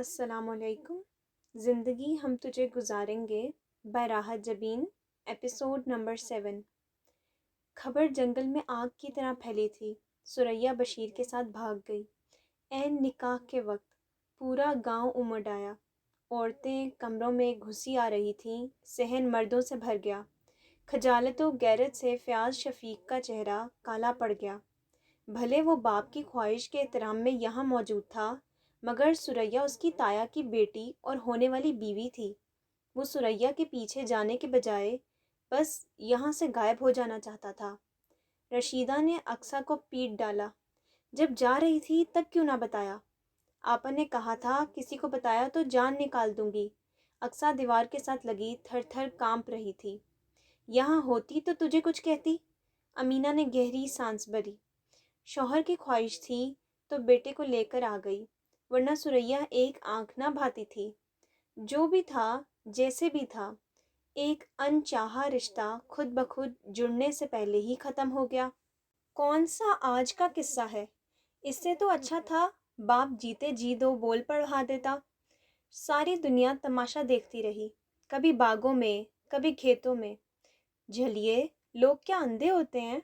السلام علیکم۔ زندگی ہم تجھے گزاریں گے by Rahat Jabeen, episode number 7۔ خبر جنگل میں آگ کی طرح پھیلی تھی۔ ثریا بشیر کے ساتھ بھاگ گئی۔ عین نکاح کے وقت پورا گاؤں امڑ آیا۔ عورتیں کمروں میں گھسی آ رہی تھیں، صحن مردوں سے بھر گیا۔ خجالت و غیرت سے فیاض شفیق کا چہرہ کالا پڑ گیا۔ بھلے وہ باپ کی خواہش کے احترام میں یہاں موجود تھا، مگر ثریا اس کی تایا کی بیٹی اور ہونے والی بیوی تھی۔ وہ ثریا کے پیچھے جانے کے بجائے بس یہاں سے غائب ہو جانا چاہتا تھا۔ رشیدہ نے اقصیٰ کو پیٹ ڈالا۔ جب جا رہی تھی تب کیوں نہ بتایا؟ آپا نے کہا تھا کسی کو بتایا تو جان نکال دوں گی۔ اقصیٰ دیوار کے ساتھ لگی تھر تھر کانپ رہی تھی۔ یہاں ہوتی تو تجھے کچھ کہتی؟ امینہ نے گہری سانس بھری۔ شوہر کی خواہش تھی تو بیٹے کو لے کر آ گئی، ورنہ ثریا ایک آنکھ نہ بھاتی تھی۔ جو بھی تھا، جیسے بھی تھا، ایک انچاہا رشتہ خود بخود جڑنے سے پہلے ہی ختم ہو گیا۔ کون سا آج کا قصہ ہے؟ اس سے تو اچھا تھا باپ جیتے جی دو بول پڑھا دیتا۔ ساری دنیا تماشا دیکھتی رہی، کبھی باغوں میں، کبھی کھیتوں میں۔ جھلیے، لوگ کیا اندھے ہوتے ہیں؟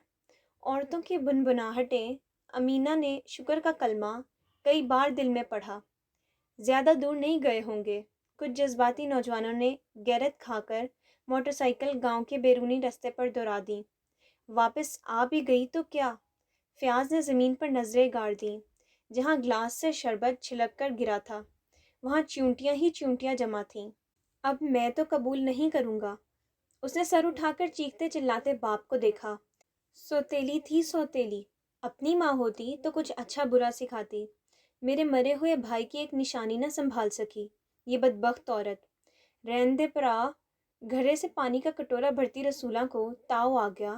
عورتوں کی بنبناہٹیں۔ امینہ نے شکر کا کلمہ کئی بار دل میں پڑھا۔ زیادہ دور نہیں گئے ہوں گے۔ کچھ جذباتی نوجوانوں نے غیرت کھا کر موٹر سائیکل گاؤں کے بیرونی رستے پر دوڑا دیں۔ واپس آ بھی گئی تو کیا؟ فیاض نے زمین پر نظریں گاڑ دیں۔ جہاں گلاس سے شربت چھلک کر گرا تھا، وہاں چیونٹیاں ہی چیونٹیاں جمع تھیں۔ اب میں تو قبول نہیں کروں گا۔ اس نے سر اٹھا کر چیختے چلاتے باپ کو دیکھا۔ سوتیلی تھی سوتیلی۔ اپنی ماں ہوتی تو کچھ اچھا برا سکھاتی۔ میرے مرے ہوئے بھائی کی ایک نشانی نہ سنبھال سکی، یہ بدبخت عورت۔ رہن دے پرا۔ گھڑے سے پانی کا کٹورا بھرتی رسولہ کو تاؤ آ گیا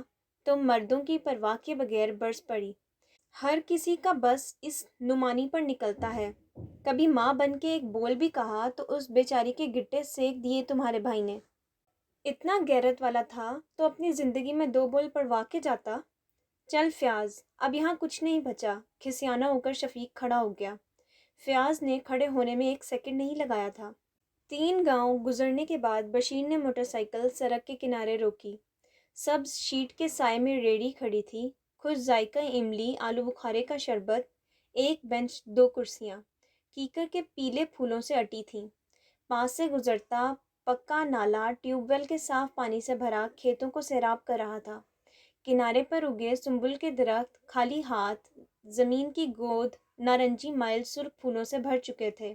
تو مردوں کی پرواہ کے بغیر برس پڑی۔ ہر کسی کا بس اس نعمانی پر نکلتا ہے۔ کبھی ماں بن کے ایک بول بھی کہا تو اس بیچاری کے گٹے سینک دیے تمہارے بھائی نے۔ اتنا غیرت والا تھا تو اپنی زندگی میں 2 بول پڑوا کے جاتا۔ چل فیاض، اب یہاں کچھ نہیں بچا۔ کھسیانہ ہو کر شفیق کھڑا ہو گیا۔ فیاض نے کھڑے ہونے میں 1 سیکنڈ نہیں لگایا تھا۔ 3 گاؤں گزرنے کے بعد بشیر نے موٹر سائیکل سڑک کے کنارے روکی۔ سبز شیٹ کے سائے میں ریڑھی کھڑی تھی، خوش ذائقہ املی، آلو بخارے کا شربت، ایک بینچ، 2 کرسیاں، کیکر کے پیلے پھولوں سے اٹی تھیں۔ پاس سے گزرتا پکا نالا ٹیوب ویل کے صاف پانی سے بھرا کھیتوں کو سیراب کر رہا تھا۔ کنارے پر اگے سنبل کے درخت خالی ہاتھ زمین کی گود نارنجی مائل سرخ پھولوں سے بھر چکے تھے۔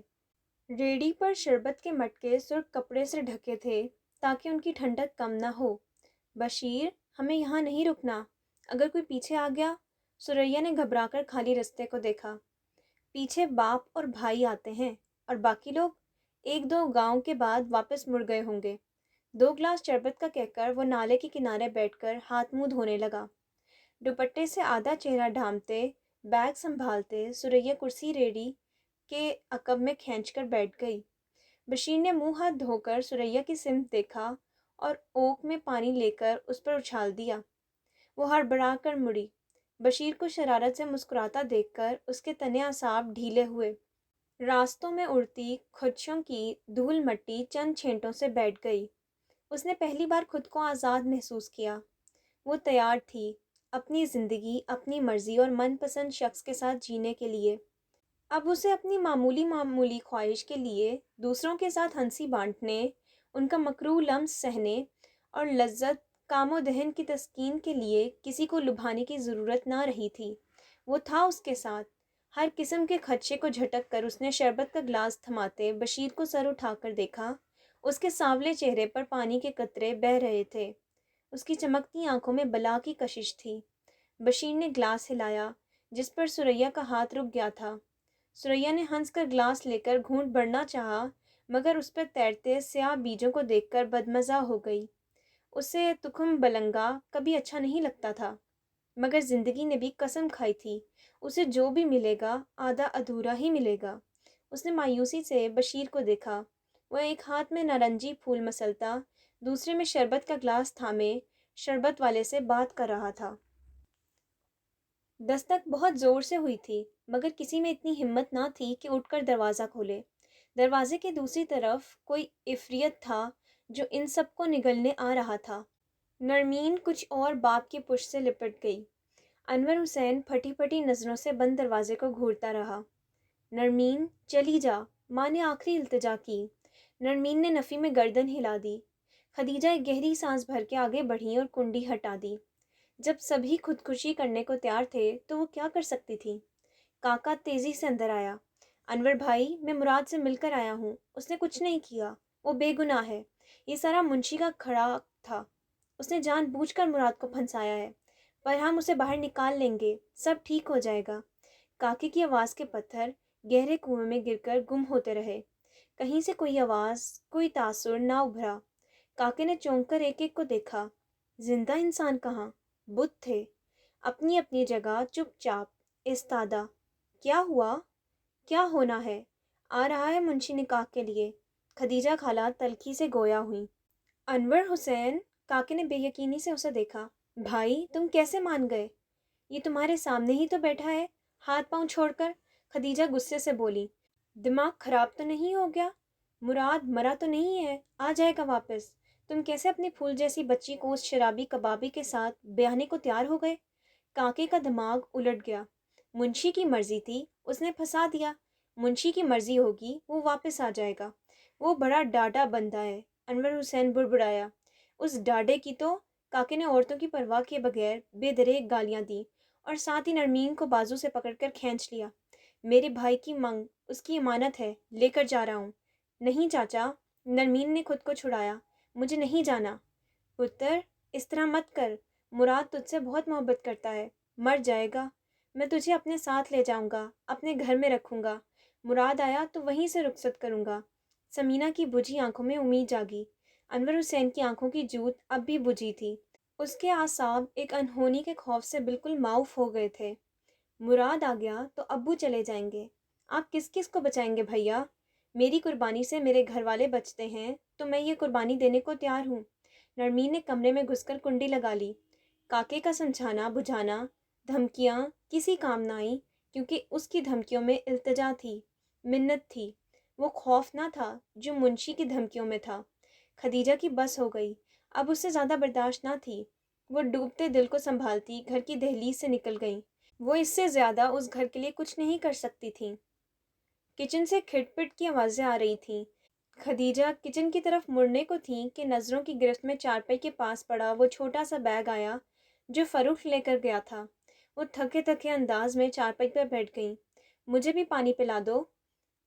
ریڑھی پر شربت کے مٹکے سرخ کپڑے سے ڈھکے تھے تاکہ ان کی ٹھنڈک کم نہ ہو۔ بشیر، ہمیں یہاں نہیں رکنا، اگر کوئی پیچھے آ گیا۔ ثریا نے گھبرا کر خالی رستے کو دیکھا۔ پیچھے باپ اور بھائی آتے ہیں، اور باقی لوگ 1-2 گاؤں کے بعد واپس مڑ گئے ہوں گے۔ 2 گلاس شربت کا کہہ کر وہ نالے کے کنارے بیٹھ کر ہاتھ منہ دھونے لگا۔ دوپٹے سے آدھا چہرہ ڈھانپتے، بیگ سنبھالتے ثریا کرسی ریڑھی کے عقب میں کھینچ کر بیٹھ گئی۔ بشیر نے منہ ہاتھ دھو کر ثریا کی سمت دیکھا اور اوک میں پانی لے کر اس پر اچھال دیا۔ وہ ہڑبڑا کر مڑی۔ بشیر کو شرارت سے مسکراتا دیکھ کر اس کے تنے اعصاب ڈھیلے ہوئے۔ راستوں میں اڑتی خدشوں کی دھول مٹی چند چھینٹوں سے بیٹھ گئی۔ اس نے پہلی بار خود کو آزاد محسوس کیا۔ وہ تیار تھی اپنی زندگی اپنی مرضی اور من پسند شخص کے ساتھ جینے کے لیے۔ اب اسے اپنی معمولی خواہش کے لیے دوسروں کے ساتھ ہنسی بانٹنے، ان کا مکروہ لمس سہنے اور لذت کام و دہن کی تسکین کے لیے کسی کو لبھانے کی ضرورت نہ رہی تھی۔ وہ تھا اس کے ساتھ۔ ہر قسم کے خدشے کو جھٹک کر اس نے شربت کا گلاس تھماتے بشیر کو سر اٹھا کر دیکھا۔ اس کے سانولے چہرے پر پانی کے قطرے بہہ رہے تھے۔ اس کی چمکتی آنکھوں میں بلا کی کشش تھی۔ بشیر نے گلاس ہلایا جس پر ثریا کا ہاتھ رک گیا تھا۔ ثریا نے ہنس کر گلاس لے کر گھونٹ بھرنا چاہا، مگر اس پر تیرتے سیاہ بیجوں کو دیکھ کر بدمزہ ہو گئی۔ اسے تخم بلنگا کبھی اچھا نہیں لگتا تھا، مگر زندگی نے بھی قسم کھائی تھی اسے جو بھی ملے گا آدھا ادھورا ہی ملے گا۔ اس نے مایوسی سے بشیر کو دیکھا۔ وہ ایک ہاتھ میں نارنجی پھول مسلتا، دوسرے میں شربت کا گلاس تھامے شربت والے سے بات کر رہا تھا۔ دستک بہت زور سے ہوئی تھی، مگر کسی میں اتنی ہمت نہ تھی کہ اٹھ کر دروازہ کھولے۔ دروازے کے دوسری طرف کوئی عفریت تھا جو ان سب کو نگلنے آ رہا تھا۔ نرمین کچھ اور باپ کی پشت سے لپٹ گئی۔ انور حسین پھٹی پھٹی نظروں سے بند دروازے کو گھورتا رہا۔ نرمین چلی جا، ماں نے آخری التجا کی۔ نرمین نے نفی میں گردن ہلا دی۔ خدیجہ ایک گہری سانس بھر کے آگے بڑھی اور کنڈی ہٹا دی۔ جب سبھی خودکشی کرنے کو تیار تھے تو وہ کیا کر سکتی تھی؟ کاکا تیزی سے اندر آیا۔ انور بھائی، میں مراد سے مل کر آیا ہوں، اس نے کچھ نہیں کیا، وہ بے گناہ ہے، یہ سارا منشی کا کھڑا تھا، اس نے جان بوجھ کر مراد کو پھنسایا ہے، پر ہم اسے باہر نکال لیں گے، سب ٹھیک ہو جائے گا۔ کاکے کی آواز کے پتھر گہرے کنویں میں گر کر گم ہوتے رہے۔ کہیں سے کوئی آواز، کوئی تاثر نہ ابھرا۔ کاکے نے چونک کر ایک ایک کو دیکھا۔ زندہ انسان کہاں؟ بت تھے، اپنی اپنی جگہ چپ چاپ ایستادہ۔ کیا ہوا؟ کیا ہونا ہے؟ آ رہا ہے منشی نکاح کے لیے۔ خدیجہ خالہ تلخی سے گویا ہوئیں۔ انور حسین، کاکے نے بے یقینی سے اسے دیکھا۔ بھائی، تم کیسے مان گئے؟ یہ تمہارے سامنے ہی تو بیٹھا ہے، ہاتھ پاؤں چھوڑ کر۔ خدیجہ غصے سے بولی۔ دماغ خراب تو نہیں ہو گیا؟ مراد مرا تو نہیں ہے، آ جائے گا واپس۔ تم کیسے اپنی پھول جیسی بچی کو اس شرابی کبابی کے ساتھ بیاہنے کو تیار ہو گئے؟ کاکے کا دماغ الٹ گیا۔ منشی کی مرضی تھی، اس نے پھنسا دیا۔ منشی کی مرضی ہوگی، وہ واپس آ جائے گا۔ وہ بڑا ڈاڈا بندہ ہے، انور حسین بڑبڑایا۔ اس ڈاڈے کی تو… کاکے نے عورتوں کی پرواہ کیے بغیر بے دریغ گالیاں دیں اور ساتھ ہی نرمین کو بازو سے پکڑ کر کھینچ لیا۔ میرے بھائی کی منگ، اس کی امانت ہے، لے کر جا رہا ہوں۔ نہیں چاچا، نرمین نے خود کو چھڑایا، مجھے نہیں جانا۔ پتر، اس طرح مت کر، مراد تجھ سے بہت محبت کرتا ہے، مر جائے گا، میں تجھے اپنے ساتھ لے جاؤں گا، اپنے گھر میں رکھوں گا، مراد آیا تو وہیں سے رخصت کروں گا۔ سمینہ کی بجھی آنکھوں میں امید جاگی۔ انور حسین کی آنکھوں کی جوت اب بھی بجھی تھی۔ اس کے اعصاب ایک انہونی کے خوف سے بالکل معاف ہو گئے تھے۔ مراد آ گیا تو ابو چلے جائیں گے، آپ کس کس کو بچائیں گے بھیا؟ میری قربانی سے میرے گھر والے بچتے ہیں تو میں یہ قربانی دینے کو تیار ہوں۔ نرمین نے کمرے میں گھس کر کنڈی لگا لی۔ کاکے کا سمجھانا بجھانا، دھمکیاں کسی کام نہ آئیں، کیونکہ اس کی دھمکیوں میں التجا تھی، منت تھی، وہ خوف نہ تھا جو منشی کی دھمکیوں میں تھا۔ خدیجہ کی بس ہو گئی، اب اس سے زیادہ برداشت نہ تھی۔ وہ ڈوبتے دل کو سنبھالتی گھر کی دہلیز سے نکل گئیں۔ وہ اس سے زیادہ اس گھر کے لیے کچھ نہیں کر سکتی تھیں۔ کچن سے کھٹ پٹ کی آوازیں آ رہی تھیں۔ خدیجہ کچن کی طرف مڑنے کو تھیں کہ نظروں کی گرفت میں چارپائی کے پاس پڑا وہ چھوٹا سا بیگ آیا جو فروخت لے کر گیا تھا۔ وہ تھکے تھکے انداز میں چارپائی پر بیٹھ گئیں۔ مجھے بھی پانی پلا دو۔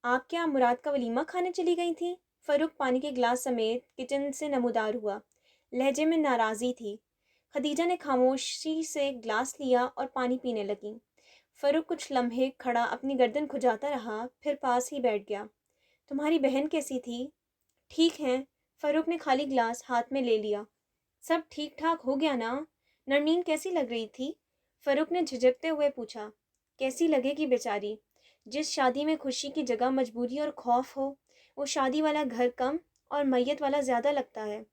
آپ کیا مراد کا ولیمہ کھانے چلی گئی تھیں؟ فروخت پانی کے گلاس سمیت کچن سے نمودار ہوا، لہجے میں ناراضی تھی۔ خدیجہ نے خاموشی سے گلاس لیا اور پانی پینے لگیں۔ فروخت کچھ لمحے کھڑا اپنی گردن کھجاتا رہا، پھر پاس ہی بیٹھ گیا۔ تمہاری بہن کیسی تھی؟ ٹھیک ہیں، فروخت نے خالی گلاس ہاتھ میں لے لیا۔ سب ٹھیک ٹھاک ہو گیا نا؟ نرمین کیسی لگ رہی تھی؟ فروخت نے جھجکتے ہوئے پوچھا۔ کیسی لگے گی بیچاری؟ جس شادی میں خوشی کی جگہ مجبوری اور خوف ہو، وہ شادی والا گھر کم اور میت والا زیادہ لگتا ہے۔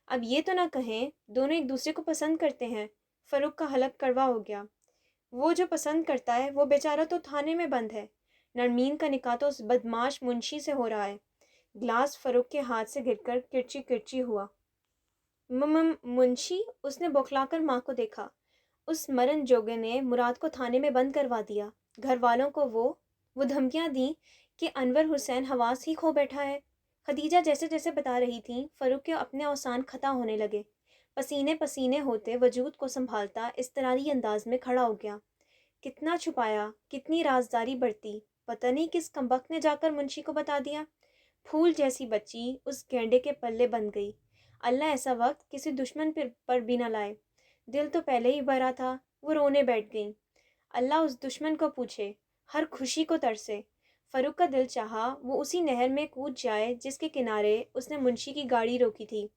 اب یہ تو نہ کہیں دونوں ایک دوسرے کو پسند کرتے ہیں۔ فروخت کا حلق کڑوا ہو گیا۔ وہ جو پسند کرتا ہے وہ بیچارہ تو تھانے میں بند ہے، نرمین کا نکاح تو اس بدمعاش منشی سے ہو رہا ہے۔ گلاس فروخت کے ہاتھ سے گر کر کرچی کرچی ہوا۔ منشی؟ اس نے بوکھلا کر ماں کو دیکھا۔ اس مرن جوگے نے مراد کو تھانے میں بند کروا دیا۔ گھر والوں کو وہ دھمکیاں دیں کہ انور حسین حواس ہی کھو بیٹھا ہے۔ خدیجہ جیسے جیسے بتا رہی تھیں، فروخت کے اپنے اوسان خطا ہونے لگے۔ پسینے پسینے ہوتے وجود کو سنبھالتا اضطراری انداز میں کھڑا ہو گیا۔ کتنا چھپایا، کتنی رازداری برتی، پتہ نہیں کس کمبخت نے جا کر منشی کو بتا دیا۔ پھول جیسی بچی اس گینڈے کے پلے بند گئی۔ اللہ ایسا وقت کسی دشمن پر بھی نہ لائے۔ دل تو پہلے ہی بھرا تھا، وہ رونے بیٹھ گئیں۔ اللہ اس دشمن کو پوچھے، ہر خوشی کو ترسے۔ فروخت کا دل چاہا وہ اسی نہر میں کود جائے جس کے کنارے اس نے منشی کی گاڑی روکی تھی۔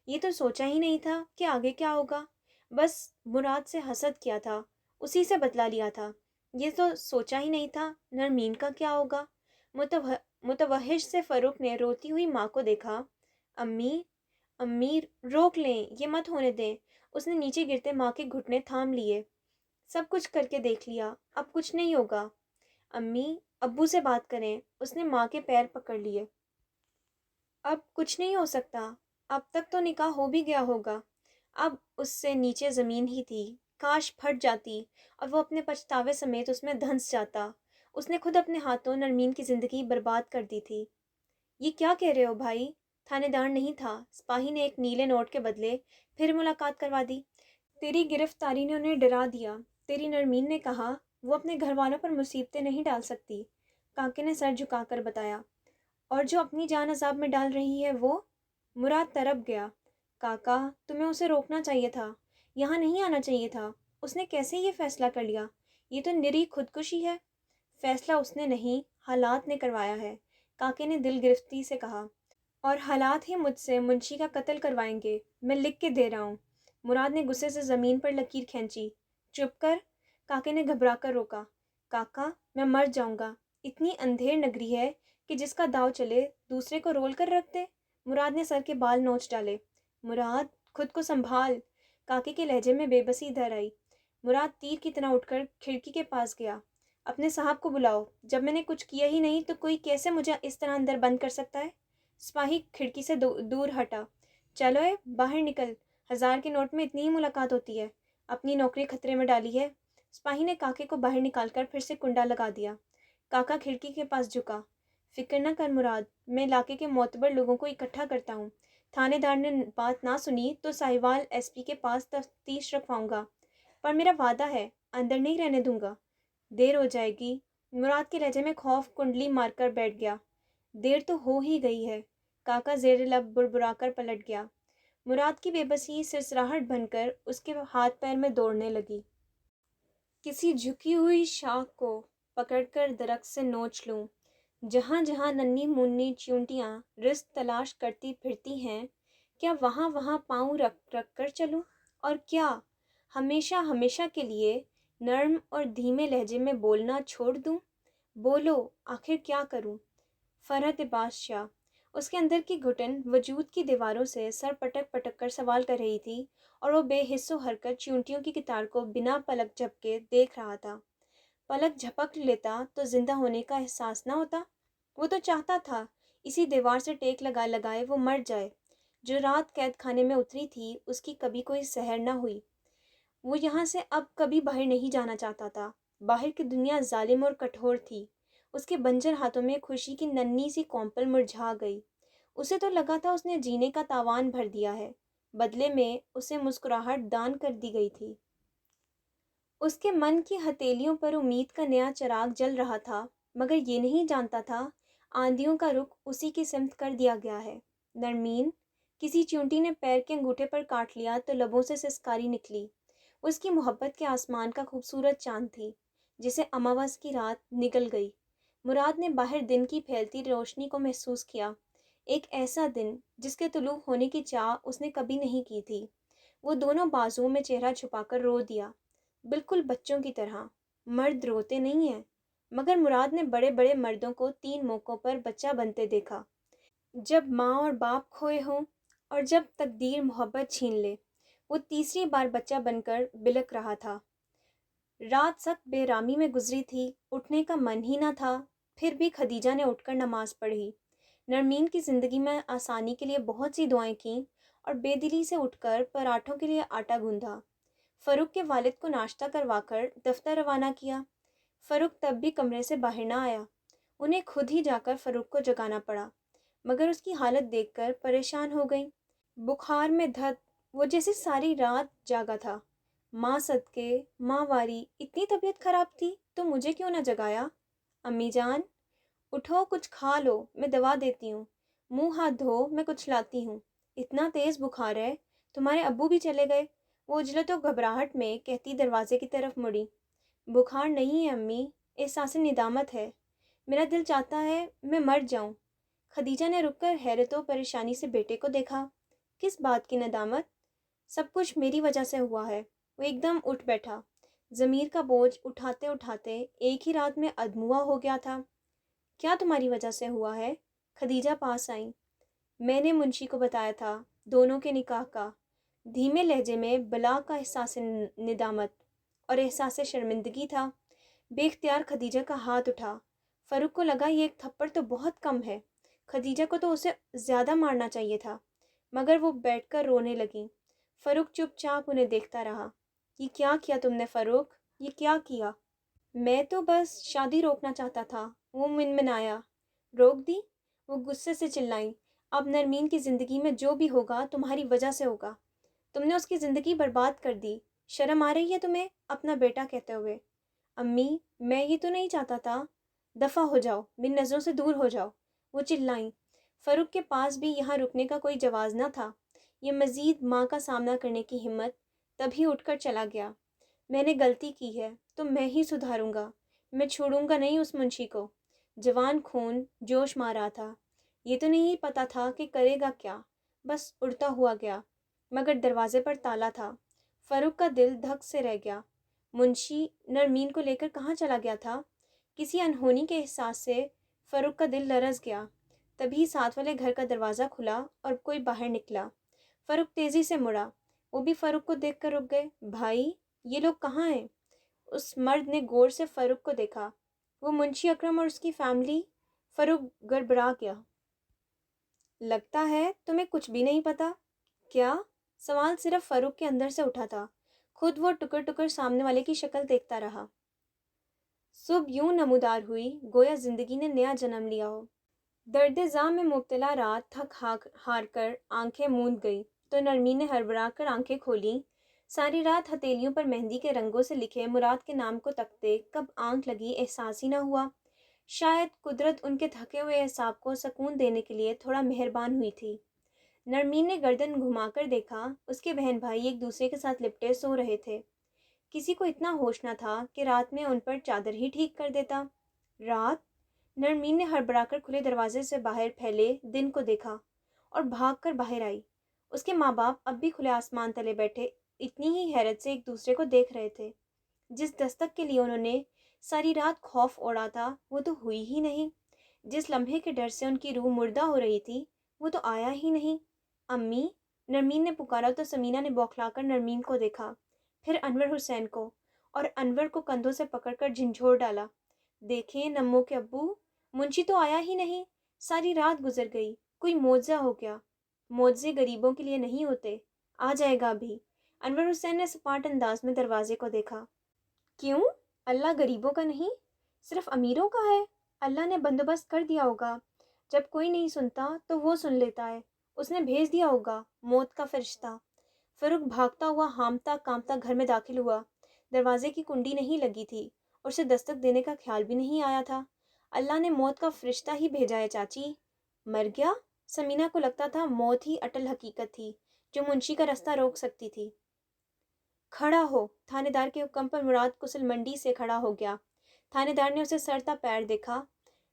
یہ تو سوچا ہی نہیں تھا کہ آگے کیا ہوگا، بس مراد سے حسد کیا تھا، اسی سے بدلہ لیا تھا۔ یہ تو سوچا ہی نہیں تھا نرمین کا کیا ہوگا۔ متوحش سے فروخت نے روتی ہوئی ماں کو دیکھا۔ امی، امی روک لیں، یہ مت ہونے دیں۔ اس نے نیچے گرتے ماں کے گھٹنے تھام لیے۔ سب کچھ کر کے دیکھ لیا، اب کچھ نہیں ہوگا۔ امی، ابو سے بات کریں۔ اس نے ماں کے پیر پکڑ لیے۔ اب کچھ نہیں ہو سکتا، اب تک تو نکاح ہو بھی گیا ہوگا۔ اب اس سے نیچے زمین ہی تھی، کاش پھٹ جاتی اور وہ اپنے پچھتاوے سمیت اس میں دھنس جاتا۔ اس نے خود اپنے ہاتھوں نرمین کی زندگی برباد کر دی تھی۔ یہ کیا کہہ رہے ہو بھائی؟ تھانے دار نہیں تھا، سپاہی نے ایک نیلے نوٹ کے بدلے پھر ملاقات کروا دی۔ تیری گرفتاری نے انہیں ڈرا دیا، تیری نرمین نے کہا وہ اپنے گھر والوں پر مصیبتیں نہیں ڈال سکتی، کاکے نے سر جھکا کر بتایا۔ اور جو اپنی جان عذاب میں ڈال رہی ہے وہ؟ مراد تڑپ گیا۔ کاکا، تمہیں اسے روکنا چاہیے تھا، یہاں نہیں آنا چاہیے تھا۔ اس نے کیسے یہ فیصلہ کر لیا؟ یہ تو نری خودکشی ہے۔ فیصلہ اس نے نہیں، حالات نے کروایا ہے، کاکے نے دل گرفتی سے کہا۔ اور حالات ہی مجھ سے منشی کا قتل کروائیں گے، میں لکھ کے دے رہا ہوں۔ مراد نے غصے سے زمین پر لکیر کھینچی۔ چپ کر، کاکے نے گھبرا کر روکا۔ کاکا، میں مر جاؤں گا، اتنی اندھیر نگری ہے کہ جس کا داؤ چلے دوسرے کو رول کر رکھ دے۔ مراد نے سر کے بال نوچ ڈالے۔ مراد، خود کو سنبھال۔ کاکے کے لہجے میں بے بسی ادھر آئی۔ مراد تیر کی طرح اٹھ کر کھڑکی کے پاس گیا۔ اپنے صاحب کو بلاؤ، جب میں نے کچھ کیا ہی نہیں تو کوئی کیسے مجھے اس طرح اندر بند کر سکتا ہے؟ سپاہی کھڑکی سے دور ہٹا۔ چلو اے، باہر نکل، 1000 کے نوٹ میں اتنی ہی ملاقات ہوتی ہے، اپنی نوکری خطرے میں ڈالی ہے۔ سپاہی نے کاکے کو باہر نکال کر پھر سے کنڈا لگا دیا۔ کاکا کھڑکی کے پاس جھکا۔ فکر نہ کر مراد، میں علاقے کے معتبر لوگوں کو اکٹھا کرتا ہوں۔ تھانے دار نے بات نہ سنی تو ساہیوال ایس پی کے پاس تفتیش رکھواؤں گا، پر میرا وعدہ ہے اندر نہیں رہنے دوں گا۔ دیر ہو جائے گی۔ مراد کے لہجے میں خوف کنڈلی مار کر بیٹھ گیا۔ دیر تو ہو ہی گئی ہے۔ کاکا زیر لب بڑبڑا کر پلٹ گیا۔ مراد کی بے بسی سرسراہٹ بن کر اس کے ہاتھ پیر میں دوڑنے لگی۔ کسی جھکی ہوئی شاخ کو پکڑ کر درخت سے نوچ لوں، جہاں جہاں ننھی منھی چیونٹیاں رزق تلاش کرتی پھرتی ہیں، کیا وہاں وہاں پاؤں رکھ رکھ کر چلوں؟ اور کیا ہمیشہ ہمیشہ کے لیے نرم اور دھیمے لہجے میں بولنا چھوڑ دوں؟ بولو، آخر کیا کروں؟ فرحت بادشاہ، اس کے اندر کی گھٹن وجود کی دیواروں سے سر پٹک پٹک کر سوال کر رہی تھی، اور وہ بے حس و حرکت چیونٹیوں کی قطار کو بنا پلک جھپکے دیکھ رہا تھا۔ پلک جھپک لیتا تو زندہ ہونے کا احساس نہ ہوتا؟ وہ تو چاہتا تھا اسی دیوار سے ٹیک لگائے لگائے وہ مر جائے۔ جو رات قید خانے میں اتری تھی اس کی کبھی کوئی سحر نہ ہوئی۔ وہ یہاں سے اب کبھی باہر نہیں جانا چاہتا تھا۔ باہر کی دنیا ظالم اور کٹھور تھی۔ اس کے بنجر ہاتھوں میں خوشی کی ننھی سی کونپل مرجھا گئی۔ اسے تو لگا تھا اس نے جینے کا تاوان بھر دیا ہے، بدلے میں اسے مسکراہٹ دان کر دی گئی تھی۔ اس کے من کی ہتھیلیوں پر امید کا نیا چراغ جل رہا تھا، مگر یہ نہیں جانتا تھا آندھیوں کا رخ اسی کی سمت کر دیا گیا ہے۔ نرمین، کسی چیونٹی نے پیر کے انگوٹھے پر کاٹ لیا تو لبوں سے سسکاری نکلی۔ اس کی محبت کے آسمان کا خوبصورت چاند تھی، جسے اماواس کی رات نگل گئی۔ مراد نے باہر دن کی پھیلتی روشنی کو محسوس کیا، ایک ایسا دن جس کے طلوع ہونے کی چاہ اس نے کبھی نہیں کی تھی۔ وہ دونوں بازوؤں میں چہرہ چھپا کر رو دیا، بالکل بچوں کی طرح۔ مرد روتے نہیں ہیں، مگر مراد نے بڑے بڑے مردوں کو 3 موقعوں پر بچہ بنتے دیکھا، جب ماں اور باپ کھوئے ہوں اور جب تقدیر محبت چھین لے۔ وہ تیسری بار بچہ بن کر بلک رہا تھا۔ رات سخت بے رامی میں گزری تھی، اٹھنے کا من ہی نہ تھا، پھر بھی خدیجہ نے اٹھ کر نماز پڑھی۔ نرمین کی زندگی میں آسانی کے لیے بہت سی دعائیں کیں اور بے دلی سے اٹھ کر پراٹھوں کے لیے آٹا گوندھا۔ فاروق کے والد کو ناشتہ کروا کر دفتر روانہ کیا۔ فاروق تب بھی کمرے سے باہر نہ آیا۔ انہیں خود ہی جا کر فاروق کو جگانا پڑا، مگر اس کی حالت دیکھ کر پریشان ہو گئیں۔ بخار میں دھت وہ جیسے ساری رات جاگا تھا۔ ماں صدقے، ماں واری، اتنی طبیعت خراب تھی تو مجھے کیوں نہ جگایا؟ امی جان، اٹھو، کچھ کھا لو، میں دوا دیتی ہوں۔ منہ ہاتھ دھو، میں کچھ لاتی ہوں۔ اتنا تیز بخار ہے، تمہارے ابو بھی چلے گئے؟ وہ اجلت و گھبراہٹ میں کہتی دروازے کی طرف مڑی۔ بخار نہیں ہے امی، احساس ندامت ہے، میرا دل چاہتا ہے میں مر جاؤں۔ خدیجہ نے رک کر حیرت و پریشانی سے بیٹے کو دیکھا۔ کس بات کی ندامت؟ سب کچھ میری وجہ سے ہوا ہے۔ وہ ایک دم اٹھ بیٹھا، ضمیر کا بوجھ اٹھاتے اٹھاتے ایک ہی رات میں ادموا ہو گیا تھا۔ کیا تمہاری وجہ سے ہوا ہے؟ خدیجہ پاس آئیں۔ میں نے منشی کو بتایا تھا دونوں کے نکاح کا۔ دھیمے لہجے میں بلا کا احساس ندامت اور احساس شرمندگی تھا۔ بے اختیار خدیجہ کا ہاتھ اٹھا۔ فاروق کو لگا یہ ایک تھپڑ تو بہت کم ہے، خدیجہ کو تو اسے زیادہ مارنا چاہیے تھا، مگر وہ بیٹھ کر رونے لگیں۔ فاروق چپ چاپ انہیں دیکھتا رہا۔ یہ کیا کیا تم نے فاروق؟ یہ کیا کیا؟ میں تو بس شادی روکنا چاہتا تھا، وہ منمنایا۔ روک دی؟ وہ غصے سے چلائیں۔ اب نرمین کی زندگی میں جو بھی ہوگا تمہاری وجہ سے ہوگا۔ تم نے اس کی زندگی برباد کر دی۔ شرم آ رہی ہے تمہیں اپنا بیٹا کہتے ہوئے؟ امی، میں یہ تو نہیں چاہتا تھا۔ دفع ہو جاؤ، میری نظروں سے دور ہو جاؤ، وہ چلائیں۔ فاروق کے پاس بھی یہاں رکنے کا کوئی جواز نہ تھا۔ یہ مزید ماں کا سامنا کرنے کی ہمت تبھی اٹھ کر چلا گیا۔ میں نے غلطی کی ہے تو میں ہی سدھاروں گا، میں چھوڑوں گا نہیں اس منشی کو۔ جوان خون جوش مار رہا تھا۔ یہ تو نہیں پتا تھا کہ کرے گا کیا، بس اڑتا ہوا گیا، مگر دروازے پر تالا تھا۔ فاروق کا دل دھک سے رہ گیا۔ منشی نرمین کو لے کر کہاں چلا گیا تھا؟ کسی انہونی کے احساس سے فاروق کا دل لرز گیا۔ تبھی ساتھ والے گھر کا دروازہ کھلا اور کوئی باہر نکلا۔ فاروق تیزی سے مڑا، وہ بھی فاروق کو دیکھ کر رک گئے۔ بھائی، یہ لوگ کہاں ہیں؟ اس مرد نے غور سے فاروق کو دیکھا۔ وہ منشی اکرم اور اس کی فیملی۔ فاروق گڑبڑا گیا۔ لگتا ہے تمہیں کچھ بھی نہیں پتا۔ کیا؟ سوال صرف فاروق کے اندر سے اٹھا تھا۔ خود وہ ٹکر ٹکر سامنے والے کی شکل دیکھتا رہا۔ صبح یوں نمودار ہوئی گویا زندگی نے نیا جنم لیا ہو۔ درد زاں میں مبتلا رات تھک ہار کر آنکھیں موند گئی تو نرمین نے ہڑبڑا کر آنکھیں کھولیں۔ ساری رات ہتھیلیوں پر مہندی کے رنگوں سے لکھے مراد کے نام کو تکتے کب آنکھ لگی احساس ہی نہ ہوا۔ شاید قدرت ان کے تھکے ہوئے اعصاب کو سکون دینے کے لیے تھوڑا مہربان ہوئی تھی۔ نرمین نے گردن گھما کر دیکھا، اس کے بہن بھائی ایک دوسرے کے ساتھ لپٹے سو رہے تھے۔ کسی کو اتنا ہوش نہ تھا کہ رات میں ان پر چادر ہی ٹھیک کر دیتا۔ رات؟ نرمین نے ہڑبڑا کر کھلے دروازے سے باہر پھیلے دن کو دیکھا اور بھاگ کر باہر آئی۔ اس کے ماں باپ اب بھی کھلے آسمان تلے بیٹھے اتنی ہی حیرت سے ایک دوسرے کو دیکھ رہے تھے۔ جس دستک کے لیے انہوں نے ساری رات خوف اوڑا تھا وہ تو ہوئی ہی نہیں۔ جس لمحے کے ڈر سے ان کی روح مردہ ہو رہی تھی وہ تو آیا ہی نہیں۔ امی، نرمین نے پکارا تو سمینہ نے بوکھلا کر نرمین کو دیکھا، پھر انور حسین کو، اور انور کو کندھوں سے پکڑ کر جھنجھوڑ ڈالا۔ دیکھیں نمو کے ابو، منشی تو آیا ہی نہیں۔ ساری رات گزر گئی، کوئی معجزہ ہو گیا۔ معجزے غریبوں کے لیے نہیں ہوتے، آ جائے گا ابھی۔ انور حسین نے سپاٹ انداز میں دروازے کو دیکھا۔ کیوں؟ اللہ غریبوں کا نہیں، صرف امیروں کا ہے۔ اللہ نے بندوبست کر دیا ہوگا، جب کوئی نہیں سنتا تو وہ سن لیتا ہے، اس نے بھیج دیا ہوگا موت کا فرشتہ۔ فاروق بھاگتا ہوا ہامتا کانپتا گھر میں داخل ہوا۔ دروازے کی کنڈی نہیں لگی تھی اور اسے دستک دینے کا خیال بھی نہیں آیا تھا۔ اللہ نے موت کا فرشتہ ہی بھیجا ہے چاچی۔ مر گیا؟ سمینہ کو لگتا تھا موت ہی اٹل حقیقت تھی جو منشی کا راستہ روک سکتی تھی۔ کھڑا ہو، تھانے دار کے حکم پر مراد کسل منڈی سے کھڑا ہو گیا۔ تھانے دار نے اسے سر تا پیر دیکھا۔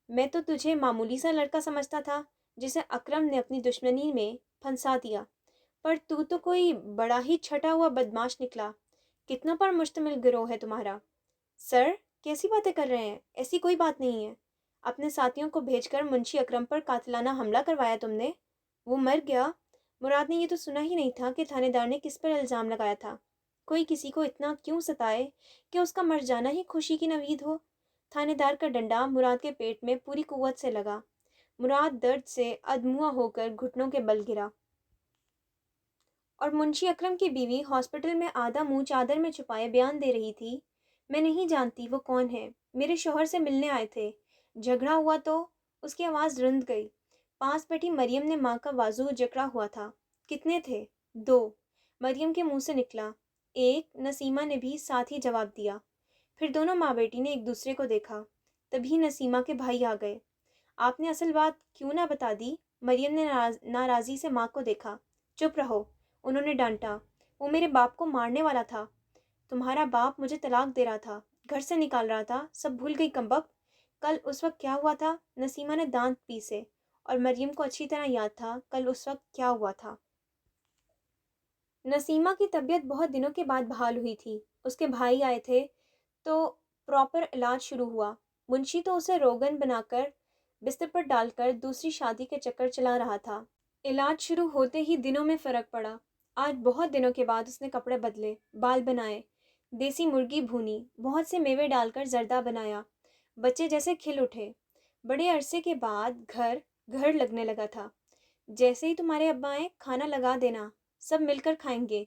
میں تو تجھے معمولی سا لڑکا سمجھتا تھا جسے اکرم نے اپنی دشمنی میں پھنسا دیا، پر تو کوئی بڑا ہی چھٹا ہوا بدماش نکلا۔ کتنوں پر مشتمل گروہ ہے تمہارا؟ سر، کیسی باتیں کر رہے ہیں؟ ایسی کوئی بات نہیں ہے۔ اپنے ساتھیوں کو بھیج کر منشی اکرم پر قاتلانہ حملہ کروایا تم نے۔ وہ مر گیا؟ مراد نے یہ تو سنا ہی نہیں تھا کہ تھانے دار نے کس پر الزام لگایا تھا۔ کوئی کسی کو اتنا کیوں ستائے کہ اس کا مر جانا ہی خوشی کی نوید ہو۔ تھانے دار کا ڈنڈا مراد کے پیٹ میں پوری قوت سے لگا۔ مراد درد سے ادموا ہو کر گھٹنوں کے بل گرا۔ اور منشی اکرم کی بیوی ہاسپٹل میں آدھا منہ چادر میں چھپائے بیان دے رہی تھی، میں نہیں جانتی وہ کون ہے، میرے شوہر سے ملنے آئے تھے، جھگڑا ہوا تو۔ اس کی آواز رند گئی۔ پاس بیٹھی مریم نے ماں کا بازو جکڑا ہوا تھا۔ کتنے تھے؟ 2، مریم کے منہ سے نکلا۔ ایک، نسیمہ نے بھی ساتھ ہی جواب دیا۔ پھر دونوں ماں بیٹی نے ایک دوسرے کو دیکھا۔ تبھی نسیمہ کے بھائی آ گئے۔ آپ نے اصل بات کیوں نہ بتا دی؟ مریم نے ناراضی سے ماں کو دیکھا۔ چپ رہو، انہوں نے ڈانٹا، وہ میرے باپ کو مارنے والا تھا۔ تمہارا باپ مجھے طلاق دے رہا تھا، گھر سے نکال رہا تھا، سب بھول گئی کمبخت۔ کل اس وقت کیا ہوا تھا؟ نسیمہ نے دانت پیسے، اور مریم کو اچھی طرح یاد تھا کل اس وقت کیا ہوا تھا۔ نسیمہ کی طبیعت بہت دنوں کے بعد بحال ہوئی تھی۔ اس کے بھائی آئے تھے تو پراپر علاج شروع ہوا۔ منشی تو اسے روغن بنا کر بستر پر ڈال کر دوسری شادی کے چکر چلا رہا تھا۔ علاج شروع ہوتے ہی دنوں میں فرق پڑا۔ آج بہت دنوں کے بعد اس نے کپڑے بدلے، بال بنائے، دیسی مرغی بھونی، بہت سے میوے ڈال کر زردہ بنایا۔ بچے جیسے کھل اٹھے۔ بڑے عرصے کے بعد گھر گھر لگنے لگا تھا۔ جیسے ہی تمہارے ابا آئے کھانا لگا دینا، سب مل کر کھائیں گے۔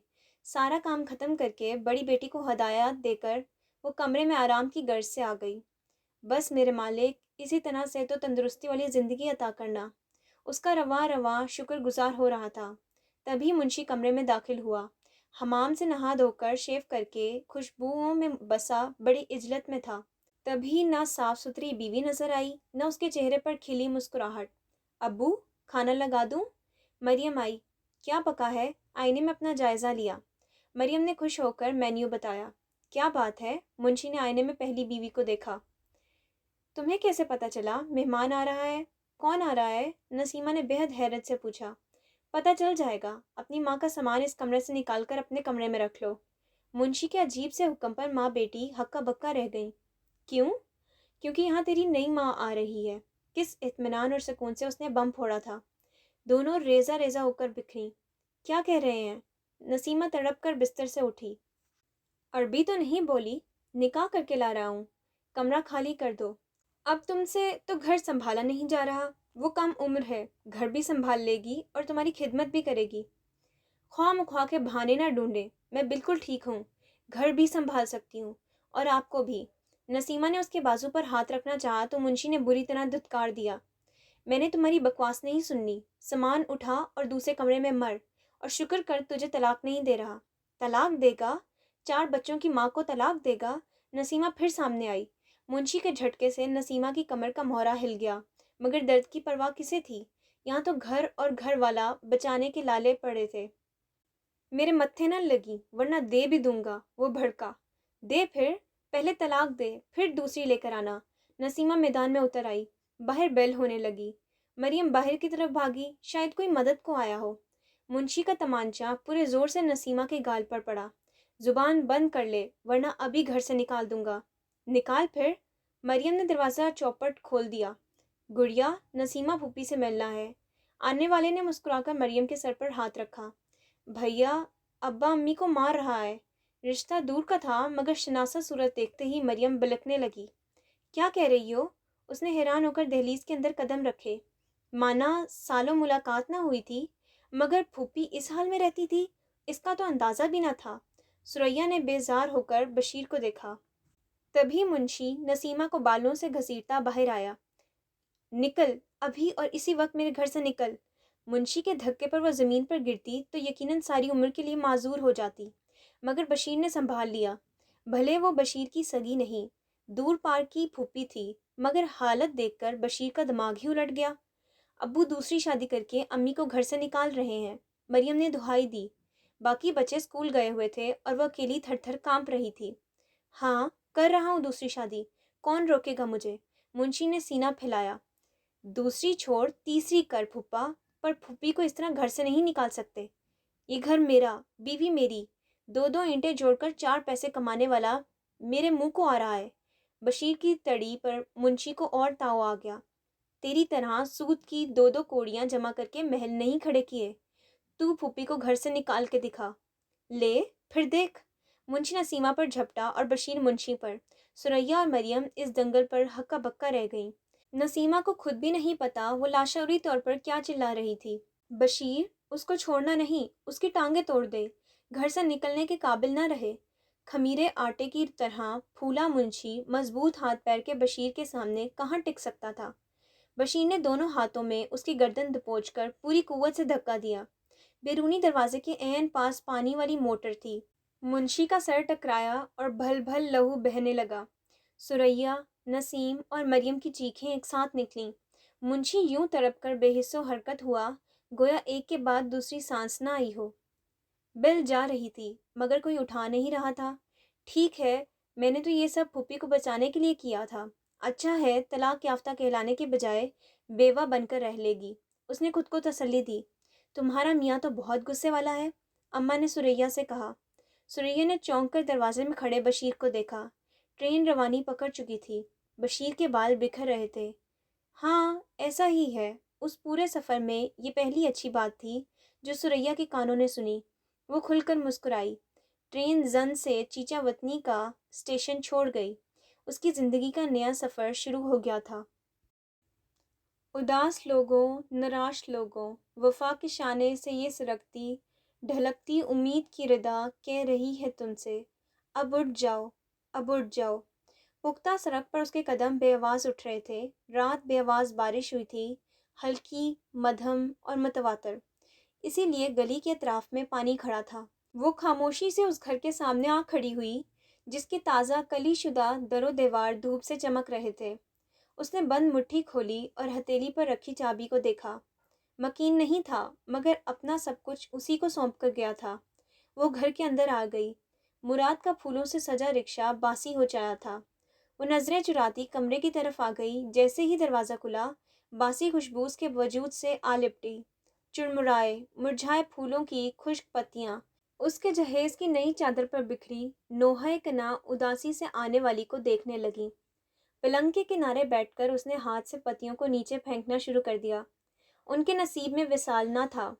سارا کام ختم کر کے بڑی بیٹی کو ہدایات دے کر وہ کمرے میں آرام کی غرض سے آ گئی۔ بس میرے مالک، اسی طرح سے تو تندرستی والی زندگی عطا کرنا۔ اس کا رواں رواں شکر گزار ہو رہا تھا۔ تبھی منشی کمرے میں داخل ہوا۔ حمام سے نہا دھو کر شیو کر کے خوشبوؤں میں بسا بڑی عجلت میں تھا۔ تبھی نہ صاف ستھری بیوی نظر آئی، نہ اس کے چہرے پر کھلی مسکراہٹ۔ ابو، کھانا لگا دوں؟ مریم آئی۔ کیا پکا ہے؟ آئینے میں اپنا جائزہ لیا۔ مریم نے خوش ہو کر مینیو بتایا۔ کیا بات ہے؟ منشی نے آئینے میں پہلی بیوی کو دیکھا۔ تمہیں کیسے پتہ چلا مہمان آ رہا ہے؟ کون آ رہا ہے؟ نسیمہ نے بہت حیرت سے پوچھا۔ پتہ چل جائے گا، اپنی ماں کا سامان اس کمرے سے نکال کر اپنے کمرے میں رکھ لو۔ منشی کے عجیب سے حکم پر ماں بیٹی ہکا بکا رہ گئیں۔ کیوں؟ کیونکہ یہاں تیری نئی ماں آ رہی ہے۔ کس اطمینان اور سکون سے اس نے بم پھوڑا تھا۔ دونوں ریزہ ریزہ ہو کر بکھریں۔ کیا کہہ رہے ہیں؟ نسیمہ تڑپ کر بستر سے اٹھی۔ عربی تو نہیں بولی، نکاح کر کے لا رہا ہوں، کمرہ خالی کر دو۔ اب تم سے تو گھر سنبھالا نہیں جا رہا، وہ کم عمر ہے، گھر بھی سنبھال لے گی اور تمہاری خدمت بھی کرے گی۔ خواہ مخواہ کے بہانے نہ ڈھونڈے، میں بالکل ٹھیک ہوں، گھر بھی سنبھال سکتی ہوں، اور آپ کو بھی۔ نسیمہ نے اس کے بازو پر ہاتھ رکھنا چاہا تو منشی نے بری طرح دھتکار دیا۔ میں نے تمہاری بکواس نہیں سننی، سامان اٹھا اور دوسرے کمرے میں مر، اور شکر کر تجھے طلاق نہیں دے رہا۔ طلاق دے گا؟ 4 بچوں کی ماں کو طلاق دے گا؟ نسیمہ پھر سامنے آئی۔ منشی کے جھٹکے سے نسیمہ کی کمر کا مہرا ہل گیا، مگر درد کی پرواہ کسے تھی؟ یہاں تو گھر اور گھر والا بچانے کے لالے پڑے تھے۔ میرے متھے نہ لگی ورنہ دے بھی دوں گا، وہ بھڑکا۔ دے پھر، پہلے طلاق دے، پھر دوسری لے کر آنا۔ نسیمہ میدان میں اتر آئی۔ باہر بیل ہونے لگی۔ مریم باہر کی طرف بھاگی، شاید کوئی مدد کو آیا ہو۔ منشی کا تمانچہ پورے زور سے نسیمہ کے گال پر پڑا۔ زبان بند کر لے ورنہ ابھی گھر سے نکال دوں گا۔ نکال پھر۔ مریم نے دروازہ چوپٹ کھول دیا۔ گڑیا، نسیمہ پھوپھی سے ملنا ہے۔ آنے والے نے مسکرا کر مریم کے سر پر ہاتھ رکھا۔ بھیا، ابا امی کو مار رہا ہے۔ رشتہ دور کا تھا مگر شناسا صورت دیکھتے ہی مریم بلکنے لگی۔ کیا کہہ رہی ہو؟ اس نے حیران ہو کر دہلیز کے اندر قدم رکھے۔ مانا سالوں ملاقات نہ ہوئی تھی، مگر پھوپھی اس حال میں رہتی تھی، اس کا تو اندازہ بھی نہ تھا۔ سریا نے بیزار ہو کر بشیر کو دیکھا۔ تبھی منشی نسیمہ کو بالوں سے گھسیٹتا باہر آیا۔ نکل، ابھی اور اسی وقت میرے گھر سے نکل۔ منشی کے دھکے پر وہ زمین پر گرتی تو یقیناً ساری عمر کے لیے معذور ہو جاتی، مگر بشیر نے سنبھال لیا۔ بھلے وہ بشیر کی سگی نہیں، دور پار کی پھوپھی تھی، مگر حالت دیکھ کر بشیر کا دماغ ہی الٹ گیا۔ ابو دوسری شادی کر کے امی کو گھر سے نکال رہے ہیں، مریم نے دہائی دی۔ باقی بچے اسکول گئے ہوئے تھے اور وہ اکیلی تھر تھر کانپ رہی تھی۔ ہاں، کر رہا ہوں دوسری شادی، کون روکے گا مجھے؟ منشی نے سینہ پھیلایا۔ دوسری چھوڑ تیسری کر پھوپھا، پر پھوپھی کو اس طرح گھر سے نہیں نکال سکتے۔ یہ گھر میرا، بیوی میری، 2 اینٹیں جوڑ کر 4 پیسے کمانے والا میرے منہ کو آ رہا ہے۔ بشیر کی تڑی پر منشی کو اور تاؤ آ گیا۔ تیری طرح سود کی 2 کوڑیاں جمع کر کے محل نہیں کھڑے کیے، تو پھوپھی کو گھر سے نکال کے دکھا۔ لے، پھر دیکھ۔ منشی نسیمہ پر جھپٹا اور بشیر منشی پر۔ سریا اور مریم اس دنگل پر ہکا بکا رہ گئیں۔ نسیمہ کو خود بھی نہیں پتا وہ لاشعوری طور پر کیا چلا رہی تھی۔ بشیر، اس کو چھوڑنا نہیں، اس کی ٹانگیں توڑ دے، گھر سے نکلنے کے قابل نہ رہے۔ خمیرے آٹے کی طرح پھولا منشی مضبوط ہاتھ پیر کے بشیر کے سامنے کہاں ٹک سکتا تھا۔ بشیر نے دونوں ہاتھوں میں اس کی گردن دبوچ کر پوری قوت سے دھکا دیا۔ بیرونی دروازے کے عین پاس پانی والی موٹر تھی۔ منشی کا سر ٹکرایا اور بھل بھل لہو بہنے لگا۔ سریا، نسیم اور مریم کی چیخیں ایک ساتھ نکلیں۔ منشی یوں تڑپ کر بے حس و حرکت ہوا گویا ایک کے بعد دوسری سانس نہ آئی ہو۔ بیل جا رہی تھی مگر کوئی اٹھا نہیں رہا تھا۔ ٹھیک ہے، میں نے تو یہ سب پھوپھی کو بچانے کے لیے کیا تھا۔ اچھا ہے، طلاق یافتہ کہلانے کے بجائے بیوہ بن کر رہ لے گی، اس نے خود کو تسلی دی۔ تمہارا میاں تو بہت غصے والا ہے، اماں نے سریا سے کہا۔ سریا نے چونک کر دروازے میں کھڑے بشیر کو دیکھا۔ ٹرین روانی پکڑ چکی تھی۔ بشیر کے بال بکھر رہے تھے۔ ہاں، ایسا ہی ہے۔ اس پورے سفر میں یہ پہلی اچھی بات تھی جو سریا کے کانوں نے سنی۔ وہ کھل کر مسکرائی۔ ٹرین زن سے چیچا وطنی کا اسٹیشن چھوڑ گئی۔ اس کی زندگی کا نیا سفر شروع ہو گیا تھا۔ اداس لوگوں، نراش لوگوں، وفا کے شانے سے یہ سرکتی ڈھلکتی امید کی ردا کہہ رہی ہے تم سے، اب اٹھ جاؤ، اب اٹھ جاؤ۔ پختہ سڑک پر اس کے قدم بے آواز اٹھ رہے تھے۔ رات بے آواز بارش ہوئی تھی، ہلکی، مدھم اور متواتر، اسی لیے گلی کے اطراف میں پانی کھڑا تھا۔ وہ خاموشی سے اس گھر کے سامنے آ کھڑی ہوئی جس کے تازہ کلی شدہ در و دیوار دھوپ سے چمک رہے تھے۔ اس نے بند مٹھی کھولی اور ہتھیلی پر رکھی چابی کو دیکھا۔ مکین نہیں تھا، مگر اپنا سب کچھ اسی کو سونپ کر گیا تھا۔ وہ گھر کے اندر آ گئی۔ مراد کا پھولوں سے سجا رکشہ باسی ہو چلا تھا۔ وہ نظریں چراتی کمرے کی طرف آ گئی۔ جیسے ہی دروازہ کھلا، باسی خوشبو اس کے وجود سے آ لپٹی۔ چڑمڑائے، مرجھائے پھولوں کی خشک پتیاں اس کے جہیز کی نئی چادر پر بکھری، نوحہ کنا اداسی سے آنے والی کو دیکھنے لگیں۔ پلنگ کے کنارے بیٹھ کر اس نے ہاتھ سے پتیوں کو نیچے پھینکنا شروع کر دیا۔ ان کے نصیب میں وصال نہ تھا۔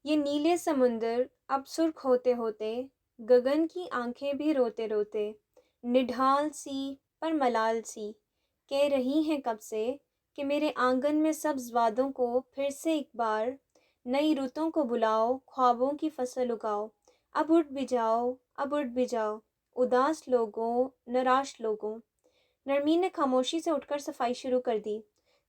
یہ نیلے سمندر اب سرخ ہوتے ہوتے، گگن کی آنکھیں بھی روتے روتے، نڈھال سی پر ملال سی، کہہ رہی ہیں کب سے کہ میرے آنگن میں سبز وادوں کو پھر سے ایک بار، نئی رتوں کو بلاؤ، خوابوں کی فصل اگاؤ، اب اٹھ بھی جاؤ، اب اٹھ بھی جاؤ، اداس لوگوں، نراش لوگوں۔ نرمین نے خاموشی سے اٹھ کر صفائی شروع کر دی۔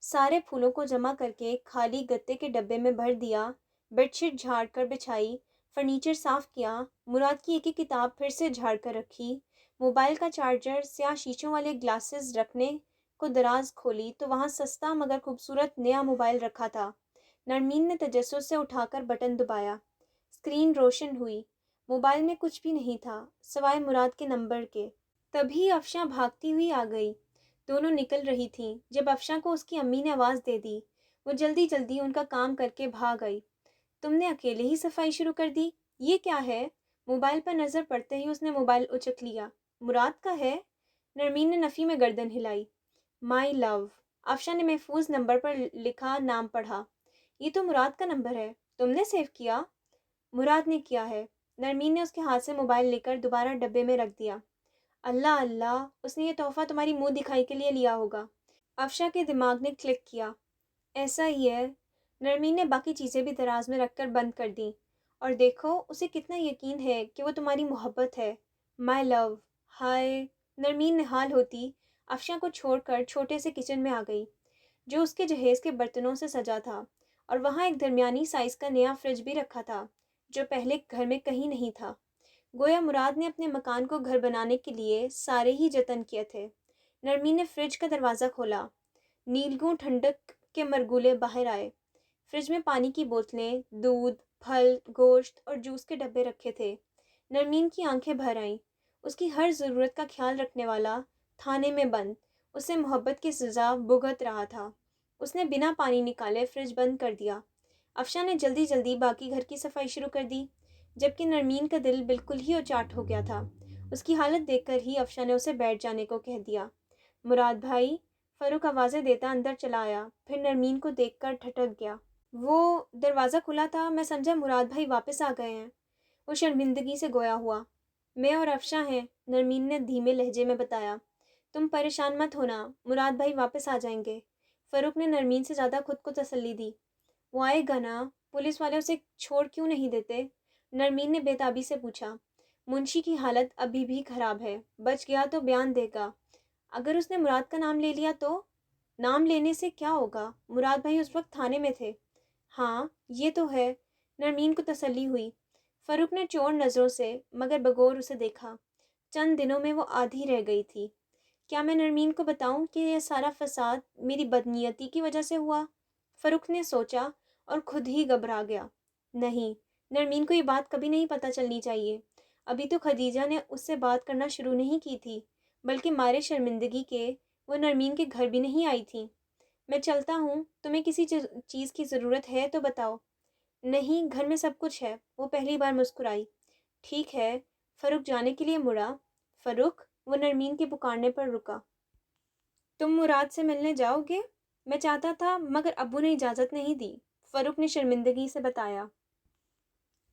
سارے پھولوں کو جمع کر کے خالی گتے کے ڈبے میں بھر دیا، بیڈ شیٹ جھاڑ کر بچھائی، فرنیچر صاف کیا، مراد کی ایک ایک کتاب پھر سے جھاڑ کر رکھی، موبائل کا چارجر، سیاہ شیشوں والے گلاسز رکھنے کو دراز کھولی تو وہاں سستا مگر خوبصورت نیا موبائل رکھا تھا۔ نرمین نے تجسس سے اٹھا کر بٹن دبایا۔ اسکرین روشن ہوئی۔ موبائل میں کچھ بھی نہیں تھا سوائے مراد کے نمبر کے۔ تبھی افشاں بھاگتی ہوئی آ گئی۔ دونوں نکل رہی تھیں جب افشاں کو اس کی امی نے آواز دے دی۔ وہ جلدی جلدی ان کا کام کر کے بھاگ آئی۔ تم نے اکیلے ہی صفائی شروع کر دی؟ یہ کیا ہے؟ موبائل پر نظر پڑتے ہی اس نے موبائل اچک لیا۔ مراد کا ہے؟ نرمین نے نفی میں گردن ہلائی۔ مائی لو۔ افشاں نے محفوظ نمبر پر لکھا نام پڑھا۔ یہ تو مراد کا نمبر ہے، تم نے سیو کیا؟ مراد نے کیا ہے۔ نرمین نے اس کے ہاتھ سے موبائل لے کر دوبارہ ڈبے میں رکھ دیا۔ اللہ اللہ، اس نے یہ تحفہ تمہاری منہ دکھائی کے لیے لیا ہوگا۔ افشاں کے دماغ نے کلک کیا۔ ایسا ہی ہے۔ نرمین نے باقی چیزیں بھی دراز میں رکھ کر بند کر دیں۔ اور دیکھو اسے کتنا یقین ہے کہ وہ تمہاری محبت ہے۔ مائی لو۔ ہائے۔ نرمین نہال ہوتی افشاں کو چھوڑ کر چھوٹے سے کچن میں آ گئی جو اس کے جہیز کے برتنوں سے سجا تھا، اور وہاں ایک درمیانی سائز کا نیا فریج بھی رکھا تھا جو پہلے گھر میں کہیں نہیں تھا۔ گویا مراد نے اپنے مکان کو گھر بنانے کے لیے سارے ہی جتن کیے تھے۔ نرمین نے فریج کا دروازہ کھولا۔ نیلگوں ٹھنڈک کے مرگولے باہر آئے۔ فریج میں پانی کی بوتلیں، دودھ، پھل، گوشت اور جوس کے ڈبے رکھے تھے۔ نرمین کی آنکھیں بھر آئیں۔ اس کی ہر ضرورت کا خیال رکھنے والا تھانے میں بند اسے محبت کی سزا بھگت رہا تھا۔ اس نے بنا پانی نکالے فریج بند کر دیا۔ افشاں نے جلدی جلدی باقی گھر کی صفائی شروع کر دی، جبکہ نرمین کا دل بالکل ہی اچاٹ ہو گیا تھا۔ اس کی حالت دیکھ کر ہی افشاں نے اسے بیٹھ جانے کو کہہ دیا۔ مراد بھائی، فاروق آوازیں دیتا اندر چلا آیا، پھر نرمین کو دیکھ کر ٹھٹک گیا۔ وہ دروازہ کھلا تھا، میں سمجھا مراد بھائی واپس آ گئے ہیں۔ وہ شرمندگی سے گویا ہوا۔ میں اور افشاں ہیں، نرمین نے دھیمے لہجے میں بتایا۔ تم پریشان مت ہونا، مراد بھائی واپس آ جائیں گے۔ فاروق نے نرمین سے زیادہ خود کو تسلی دی۔ وہ آئے گا نا؟ پولیس والے اسے چھوڑ کیوں نہیں دیتے؟ نرمین نے بے تابی سے پوچھا۔ منشی کی حالت ابھی بھی خراب ہے، بچ گیا تو بیان دے گا۔ اگر اس نے مراد کا نام لے لیا تو؟ نام لینے سے کیا ہوگا؟ مراد بھائی اس وقت تھانے میں تھے۔ ہاں یہ تو ہے۔ نرمین کو تسلی ہوئی۔ فاروق نے چور نظروں سے مگر بغور اسے دیکھا۔ چند دنوں میں وہ آدھی رہ گئی تھی۔ کیا میں نرمین کو بتاؤں کہ یہ سارا فساد میری بدنیتی کی وجہ سے ہوا؟ فاروق نے سوچا اور خود ہی گھبرا گیا۔ نہیں، نرمین کو یہ بات کبھی نہیں پتہ چلنی چاہیے۔ ابھی تو خدیجہ نے اس سے بات کرنا شروع نہیں کی تھی، بلکہ مارے شرمندگی کے وہ نرمین کے گھر بھی نہیں آئی تھی۔ میں چلتا ہوں، تمہیں کسی چیز کی ضرورت ہے تو بتاؤ۔ نہیں، گھر میں سب کچھ ہے، وہ پہلی بار مسکرائی۔ ٹھیک ہے۔ فاروق جانے کے لیے مڑا۔ فاروق، وہ نرمین کے پکارنے پر رکا۔ تم مراد سے ملنے جاؤ گے؟ میں چاہتا تھا مگر ابو نے اجازت نہیں دی، فاروق نے شرمندگی سے بتایا۔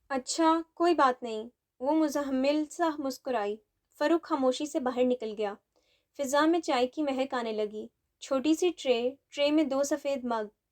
اچھا، کوئی بات نہیں، وہ مزاحمل سا مسکرائی۔ فاروق خاموشی سے باہر نکل گیا۔ فضا میں چائے کی مہک آنے لگی۔ چھوٹی سی ٹرے میں 2 سفید مگ،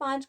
5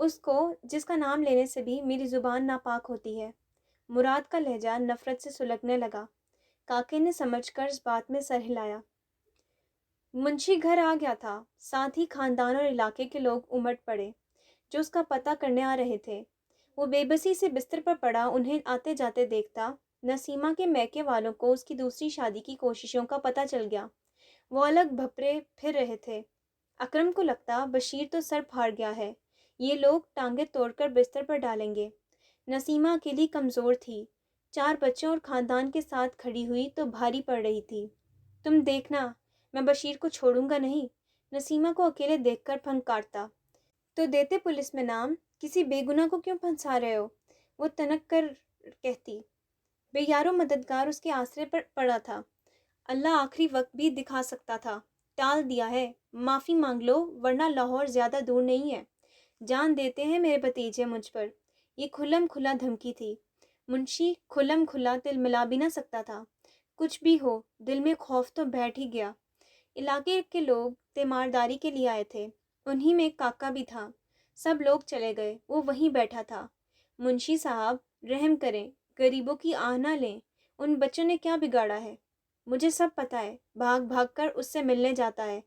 اس کو جس کا نام لینے سے بھی میری زبان ناپاک ہوتی ہے۔ مراد کا لہجہ نفرت سے سلگنے لگا۔ کاکے نے سمجھ کر اس بات میں سر ہلایا۔ منشی گھر آ گیا تھا، ساتھ ہی خاندان اور علاقے کے لوگ امٹ پڑے جو اس کا پتہ کرنے آ رہے تھے۔ وہ بے بسی سے بستر پر پڑا انہیں آتے جاتے دیکھتا۔ نسیمہ کے میکے والوں کو اس کی دوسری شادی کی کوششوں کا پتہ چل گیا۔ وہ الگ بھپرے پھر رہے تھے۔ اکرم کو لگتا بشیر تو سر پھاڑ گیا ہے، یہ لوگ ٹانگیں توڑ کر بستر پر ڈالیں گے۔ نسیمہ اکیلی کمزور تھی، 4 بچوں اور خاندان کے ساتھ کھڑی ہوئی تو بھاری پڑ رہی تھی۔ تم دیکھنا، میں بشیر کو چھوڑوں گا نہیں۔ نسیمہ کو اکیلے دیکھ کر پھنکارتا۔ تو دیتے پولیس میں نام، کسی بے گناہ کو کیوں پھنسا رہے ہو؟ وہ تنک کر کہتی۔ بے یار و مددگار اس کے آسرے پر پڑا تھا، اللہ آخری وقت بھی دکھا سکتا تھا، ٹال دیا ہے۔ معافی مانگ لو ورنہ لاہور زیادہ دور نہیں ہے، جان دیتے ہیں میرے بھتیجے مجھ پر۔ یہ کھلم کھلا دھمکی تھی۔ منشی کھلم کھلا تل ملا بھی نہ سکتا تھا۔ کچھ بھی ہو، دل میں خوف تو بیٹھ ہی گیا۔ علاقے کے لوگ تیمارداری کے لیے آئے تھے، انہی میں کاکا بھی تھا۔ سب لوگ چلے گئے، وہ وہیں بیٹھا تھا۔ منشی صاحب رحم کریں، غریبوں کی آہ نہ لیں، ان بچوں نے کیا بگاڑا ہے؟ مجھے سب پتہ ہے، بھاگ بھاگ کر اس سے ملنے جاتا ہے،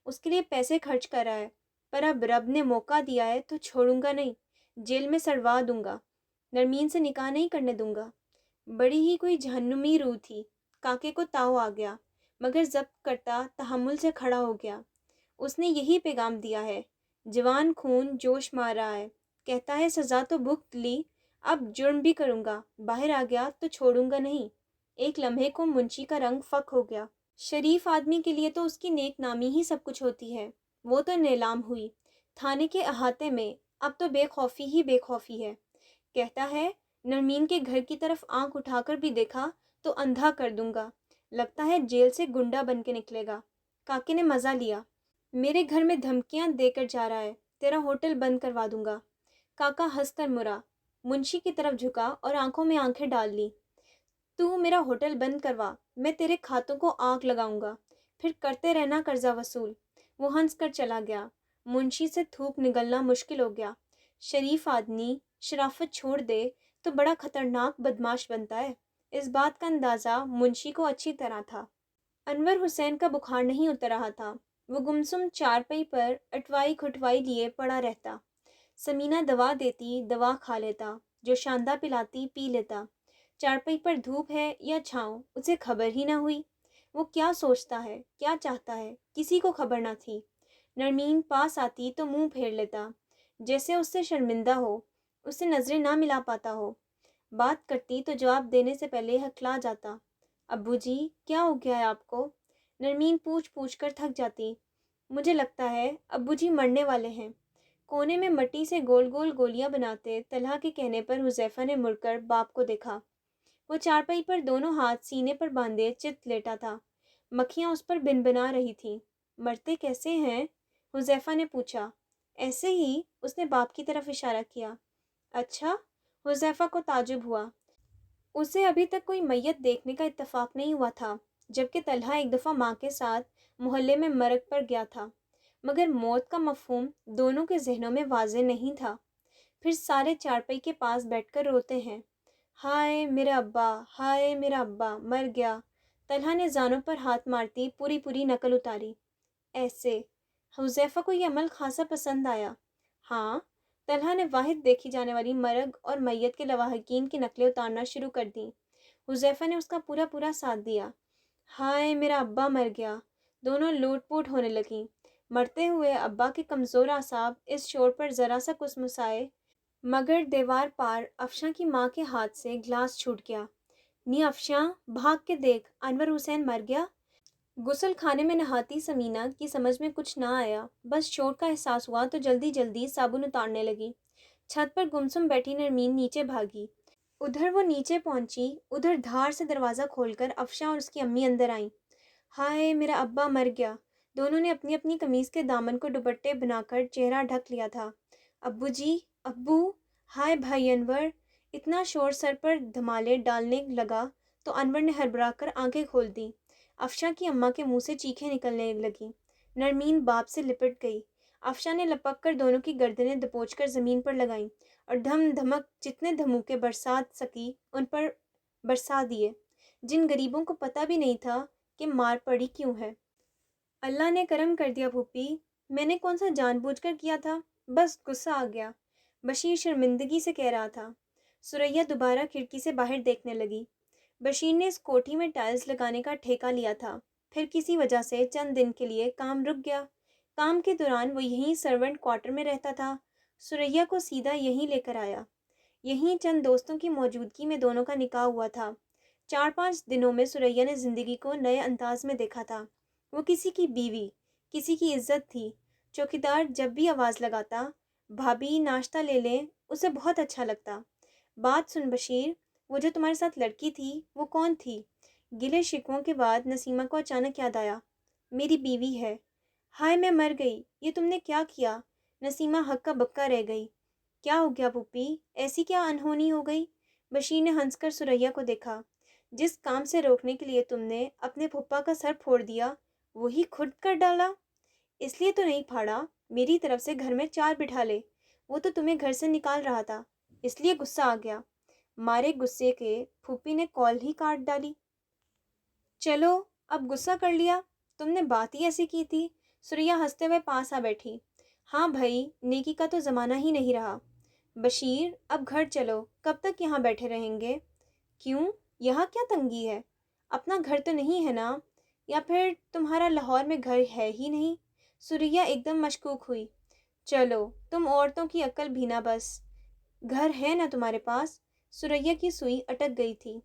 اس کے لیے پیسے خرچ کر رہا ہے، پر اب رب نے موقع دیا ہے تو چھوڑوں گا نہیں، جیل میں سڑوا دوں گا، نرمین سے نکاح نہیں کرنے دوں گا۔ بڑی ہی کوئی جہنمی روح تھی۔ کاکے کو تاؤ آ گیا، مگر ضبط کرتا تحمل سے کھڑا ہو گیا۔ اس نے یہی پیغام دیا ہے، جوان خون جوش مار رہا ہے، کہتا ہے سزا تو بھگت لی، اب جرم بھی کروں گا، باہر آ گیا تو چھوڑوں گا نہیں۔ ایک لمحے کو منشی کا رنگ فک ہو گیا۔ شریف آدمی کے لیے تو اس کی نیک نامی ہی سب کچھ ہوتی ہے۔ وہ تو نیلام ہوئی، تھانے کے احاطے میں، اب تو بے خوفی ہی بے خوفی ہے۔ کہتا ہے نرمین کے گھر کی طرف آنکھ اٹھا کر بھی دیکھا تو اندھا کر دوں گا، لگتا ہے جیل سے گنڈا بن کے نکلے گا۔ کاکے نے مزہ لیا۔ میرے گھر میں دھمکیاں دے کر جا رہا ہے، تیرا ہوٹل بند کروا دوں گا۔ کاکا ہنس کر مرا، منشی کی طرف جھکا اور آنکھوں میں آنکھیں ڈال لی۔ تو میرا ہوٹل بند کروا، میں تیرے کھاتوں کو آگ لگاؤں گا، پھر کرتے رہنا قرضہ وصول۔ وہ ہنس کر چلا گیا۔ منشی سے تھوک نگلنا مشکل ہو گیا۔ شریف آدمی شرافت چھوڑ دے تو بڑا خطرناک بدماش بنتا ہے، اس بات کا اندازہ منشی کو اچھی طرح تھا۔ انور حسین کا بخار نہیں اتر رہا تھا۔ وہ گمسم چارپائی پر اٹوائی کھٹوائی لیے پڑا رہتا۔ سمینہ دوا دیتی، دوا کھا لیتا، جو شاندہ پلاتی پی لیتا۔ چارپائی پر دھوپ ہے یا چھاؤں اسے خبر ہی نہ ہوئی۔ وہ کیا سوچتا ہے، کیا چاہتا ہے، کسی کو خبر نہ تھی۔ نرمین پاس آتی تو منہ پھیر لیتا، جیسے اس سے شرمندہ ہو، اس سے نظریں نہ ملا پاتا ہو۔ بات کرتی تو جواب دینے سے پہلے ہکلا جاتا۔ ابو جی کیا ہو گیا ہے آپ کو؟ نرمین پوچھ پوچھ کر تھک جاتی۔ مجھے لگتا ہے ابو جی مرنے والے ہیں۔ کونے میں مٹی سے گول گول گولیاں بناتے طلحہ کے کہنے پر حذیفہ نے مڑ کر باپ کو دیکھا۔ وہ چارپائی پر دونوں ہاتھ سینے پر باندھے چت لیٹا تھا، مکھیاں اس پر بنبنا رہی تھیں۔ مرتے کیسے ہیں؟ حذیفہ نے پوچھا۔ ایسے ہی، اس نے باپ کی طرف اشارہ کیا۔ اچھا؟ حذیفہ کو تعجب ہوا۔ اسے ابھی تک کوئی میت دیکھنے کا اتفاق نہیں ہوا تھا، جبکہ طلحہ ایک دفعہ ماں کے ساتھ محلے میں مرگ پر گیا تھا، مگر موت کا مفہوم دونوں کے ذہنوں میں واضح نہیں تھا۔ پھر سارے چارپائی کے پاس بیٹھ کر روتے ہیں، ہائے میرا ابا، ہائے میرا ابا مر گیا۔ طلحہ نے زانوں پر ہاتھ مارتی پوری پوری نقل اتاری۔ ایسے؟ حذیفہ کو یہ عمل خاصا پسند آیا۔ ہاں، طلحہ نے واحد دیکھی جانے والی مرگ اور میت کے لواحقین کی نقلیں اتارنا شروع کر دیں۔ حذیفہ نے اس کا پورا پورا ساتھ دیا۔ ہائے میرا ابا مر گیا، دونوں لوٹ پوٹ ہونے لگیں۔ مرتے ہوئے ابا کے کمزور اعصاب اس شور پر ذرا سا کسمسائے، مگر دیوار پار افشاں کی ماں کے ہاتھ سے گلاس چھوٹ گیا۔ نی افشاں، بھاگ کے دیکھ، انور حسین مر گیا۔ غسل خانے میں نہاتی سمینہ کی سمجھ میں کچھ نہ آیا، بس چوٹ کا احساس ہوا تو جلدی جلدی صابن اتارنے لگی۔ چھت پر گمسم بیٹھی نرمین نیچے بھاگی۔ ادھر وہ نیچے پہنچی، ادھر دھار سے دروازہ کھول کر افشاں اور اس کی امی اندر آئیں۔ ہائے میرا ابا مر گیا۔ دونوں نے اپنی اپنی قمیص کے دامن کو دوپٹے بنا کر چہرہ ڈھک لیا تھا۔ ابو جی، ابو، ہائے بھائی انور۔ اتنا شور سر پر دھمالے ڈالنے لگا تو انور نے ہڑبڑا کر آنکھیں کھول دیں۔ افشاں کی اماں کے منہ سے چیخیں نکلنے لگیں۔ نرمین باپ سے لپٹ گئی۔ آفشاں نے لپک کر دونوں کی گردنیں دبوچ کر زمین پر لگائیں اور دھم دھمک جتنے دھموکے برسات سکی ان پر برسا دیے، جن غریبوں کو پتہ بھی نہیں تھا کہ مار پڑی کیوں ہے۔ اللہ نے کرم کر دیا پھوپھی، میں نے کون سا جان بوجھ کر کیا تھا، بس غصہ آ گیا، بشیر شرمندگی سے کہہ رہا تھا۔ ثریا دوبارہ کھڑکی سے باہر دیکھنے لگی۔ بشیر نے اس کوٹھی میں ٹائلز لگانے کا ٹھیکہ لیا تھا، پھر کسی وجہ سے چند دن کے لیے کام رک گیا۔ کام کے دوران وہ یہیں سرونٹ کوارٹر میں رہتا تھا۔ ثریا کو سیدھا یہیں لے کر آیا۔ یہیں چند دوستوں کی موجودگی میں دونوں کا نکاح ہوا تھا۔ 4-5 دنوں میں ثریا نے زندگی کو نئے انداز میں دیکھا تھا۔ وہ کسی کی بیوی، کسی کی عزت تھی۔ چوکیدار جب بھی آواز لگاتا، بھابھی ناشتہ لے لیں، اسے بہت اچھا لگتا۔ بات سن بشیر، وہ جو تمہارے ساتھ لڑکی تھی وہ کون تھی؟ گلے شکووں کے بعد نسیمہ کو اچانک یاد آیا۔ میری بیوی ہے۔ ہائے میں مر گئی، یہ تم نے کیا کیا؟ نسیمہ ہکا بکا رہ گئی۔ کیا ہو گیا پھوپھی، ایسی کیا انہونی ہو گئی؟ بشیر نے ہنس کر ثریا کو دیکھا۔ جس کام سے روکنے کے لیے تم نے اپنے پھپھا کا سر پھوڑ دیا، وہی خود کر ڈالا؟ اس لیے تو نہیں پھاڑا، میری طرف سے گھر میں 4 بٹھا لے۔ وہ تو تمہیں گھر سے نکال رہا تھا، اس لیے غصہ آ گیا۔ مارے غصے کے پھوپھی نے کال ہی کاٹ ڈالی۔ چلو اب غصہ کر لیا، تم نے بات ہی ایسی کی تھی۔ ثریا ہنستے ہوئے پاس آ بیٹھی۔ ہاں بھائی، نیکی کا تو زمانہ ہی نہیں رہا۔ بشیر اب گھر چلو، کب تک یہاں بیٹھے رہیں گے؟ کیوں، یہاں کیا تنگی ہے؟ اپنا گھر تو نہیں ہے نا؟ یا پھر تمہارا لاہور میں گھر ہے ہی نہیں؟ ثریا ایک دم مشکوک ہوئی۔ چلو تم عورتوں کی عقل بھی نہ، بس گھر ہے نا تمہارے پاس؟ ثریا کی سوئی اٹک گئی تھی۔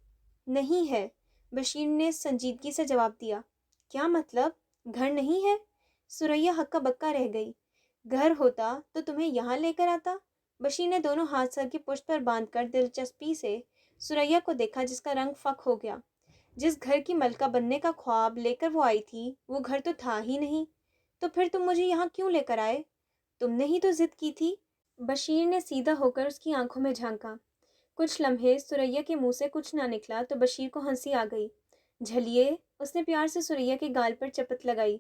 نہیں ہے، بشیر نے سنجیدگی سے جواب دیا۔ کیا مطلب، گھر نہیں ہے؟ ثریا ہکا بکا رہ گئی۔ گھر ہوتا تو تمہیں یہاں لے کر آتا۔ بشیر نے دونوں ہاتھ سر کی پشت پر باندھ کر دلچسپی سے ثریا کو دیکھا، جس کا رنگ فک ہو گیا۔ جس گھر کی ملکہ بننے کا خواب لے کر وہ آئی تھی، وہ گھر تو تھا ہی نہیں۔ تو پھر تم مجھے یہاں کیوں لے کر آئے؟ تم نے ہی تو ضد کی تھی۔ بشیر نے سیدھا ہو کر اس کی آنکھوں میں جھانکا۔ کچھ لمحے ثریا کے منہ سے کچھ نہ نکلا تو بشیر کو ہنسی آ گئی۔ جھلیے، اس نے پیار سے ثریا کے گال پر چپت لگائی۔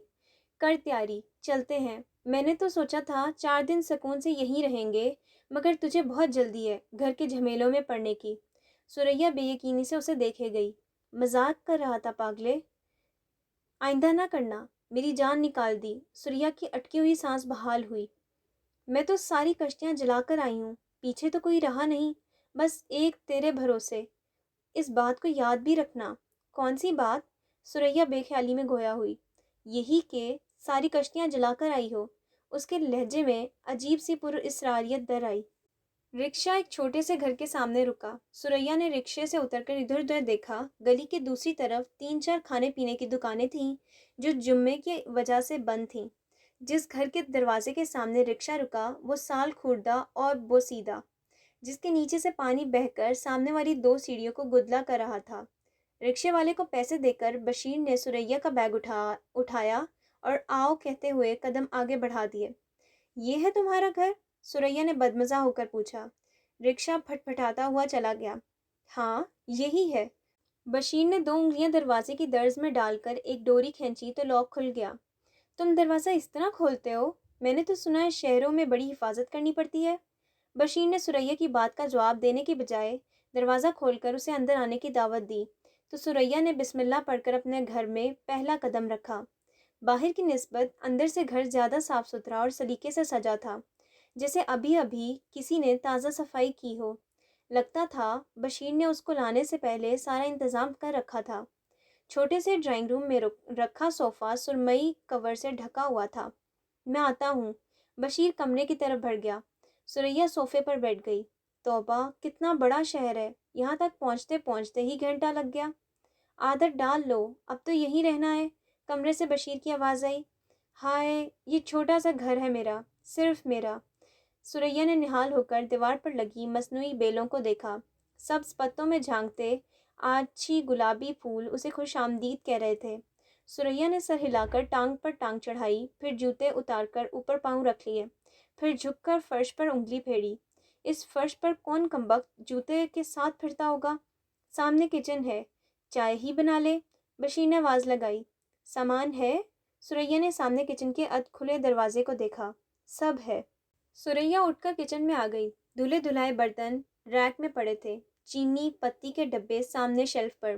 کر تیاری، چلتے ہیں۔ میں نے تو سوچا تھا 4 دن سکون سے یہیں رہیں گے، مگر تجھے بہت جلدی ہے گھر کے جھمیلوں میں پڑنے کی۔ ثریا بے یقینی سے اسے دیکھے گئی۔ مذاق کر رہا تھا پاگلے، آئندہ نہ کرنا۔ میری جان نکال دی۔ ثریا کی اٹکی ہوئی سانس بحال ہوئی۔ میں تو ساری کشتیاں جلا کر آئی ہوں، پیچھے تو کوئی رہا نہیں، بس ایک تیرے بھروسے۔ اس بات کو یاد بھی رکھنا۔ کون سی بات؟ ثریا بے خیالی میں گویا ہوئی۔ یہی کہ ساری کشتیاں جلا کر آئی ہو۔ اس کے لہجے میں عجیب سی پر اسراریت در آئی۔ رکشہ ایک چھوٹے سے گھر کے سامنے رکا۔ ثریا نے رکشے سے اتر کر ادھر ادھر دیکھا۔ گلی کے دوسری طرف 3-4 کھانے پینے کی دکانیں تھیں جو جمعے کی وجہ سے بند تھیں۔ جس گھر کے دروازے کے سامنے رکشہ رکا وہ سال خوردہ اور بوسیدہ، جس کے نیچے سے پانی بہہ کر سامنے والی 2 سیڑھیوں کو گدلا کر رہا تھا۔ رکشے والے کو پیسے دے کر بشیر نے ثریا کا بیگ اٹھایا اور آؤ کہتے ہوئے قدم آگے بڑھا دیے۔ یہ ہے تمہارا گھر؟ ثریا نے بدمزہ ہو کر پوچھا۔ رکشہ پھٹ پھٹاتا ہوا چلا گیا۔ ہاں یہی ہے۔ بشیر نے 2 انگلیاں دروازے کی درز میں ڈال کر ایک ڈوری کھینچی تو لاک کھل گیا۔ تم دروازہ اس طرح کھولتے ہو؟ میں نے تو سنا ہے شہروں میں بڑی حفاظت کرنی پڑتی ہے۔ بشیر نے ثریا کی بات کا جواب دینے کے بجائے دروازہ کھول کر اسے اندر آنے کی دعوت دی تو ثریا نے بسم اللہ پڑھ کر اپنے گھر میں پہلا قدم رکھا۔ باہر کی نسبت اندر سے گھر زیادہ صاف ستھرا اور سلیقے سے سجا تھا، جیسے ابھی ابھی کسی نے تازہ صفائی کی ہو۔ لگتا تھا بشیر نے اس کو لانے سے پہلے سارا انتظام کر رکھا تھا۔ چھوٹے سے ڈرائنگ روم میں رکھا صوفہ سرمئی کور سے ڈھکا ہوا تھا۔ میں آتا ہوں۔ بشیر کمرے کی طرف بڑھ گیا۔ ثریا صوفے پر بیٹھ گئی۔ توبہ، کتنا بڑا شہر ہے، یہاں تک پہنچتے پہنچتے ہی گھنٹہ لگ گیا۔ عادت ڈال لو، اب تو یہی رہنا ہے۔ کمرے سے بشیر کی آواز آئی۔ ہائے، یہ چھوٹا سا گھر ہے میرا، صرف میرا۔ ثریا نے نہال ہو کر دیوار پر لگی مصنوعی بیلوں کو دیکھا۔ سبز پتوں میں جھانکتے آچھی گلابی پھول اسے خوش آمدید کہہ رہے تھے۔ ثریا نے سر ہلا کر ٹانگ پر ٹانگ چڑھائی، پھر جوتے اتار کر اوپر پاؤں رکھ لیے، پھر جھک کر فرش پر انگلی پھیری۔ اس فرش پر کون کمبخت جوتے کے ساتھ پھرتا ہوگا؟ سامنے کچن ہے، چائے ہی بنا لے۔ بشیر نے آواز لگائی۔ سامان ہے؟ ثریا نے سامنے کچن کے ادھ کھلے دروازے کو دیکھا۔ سب ہے۔ سریا اٹھ کر کچن میں آ گئی۔ دھلے دھلائے برتن ریک میں پڑے تھے، چینی پتی کے ڈبے سامنے شیلف پر۔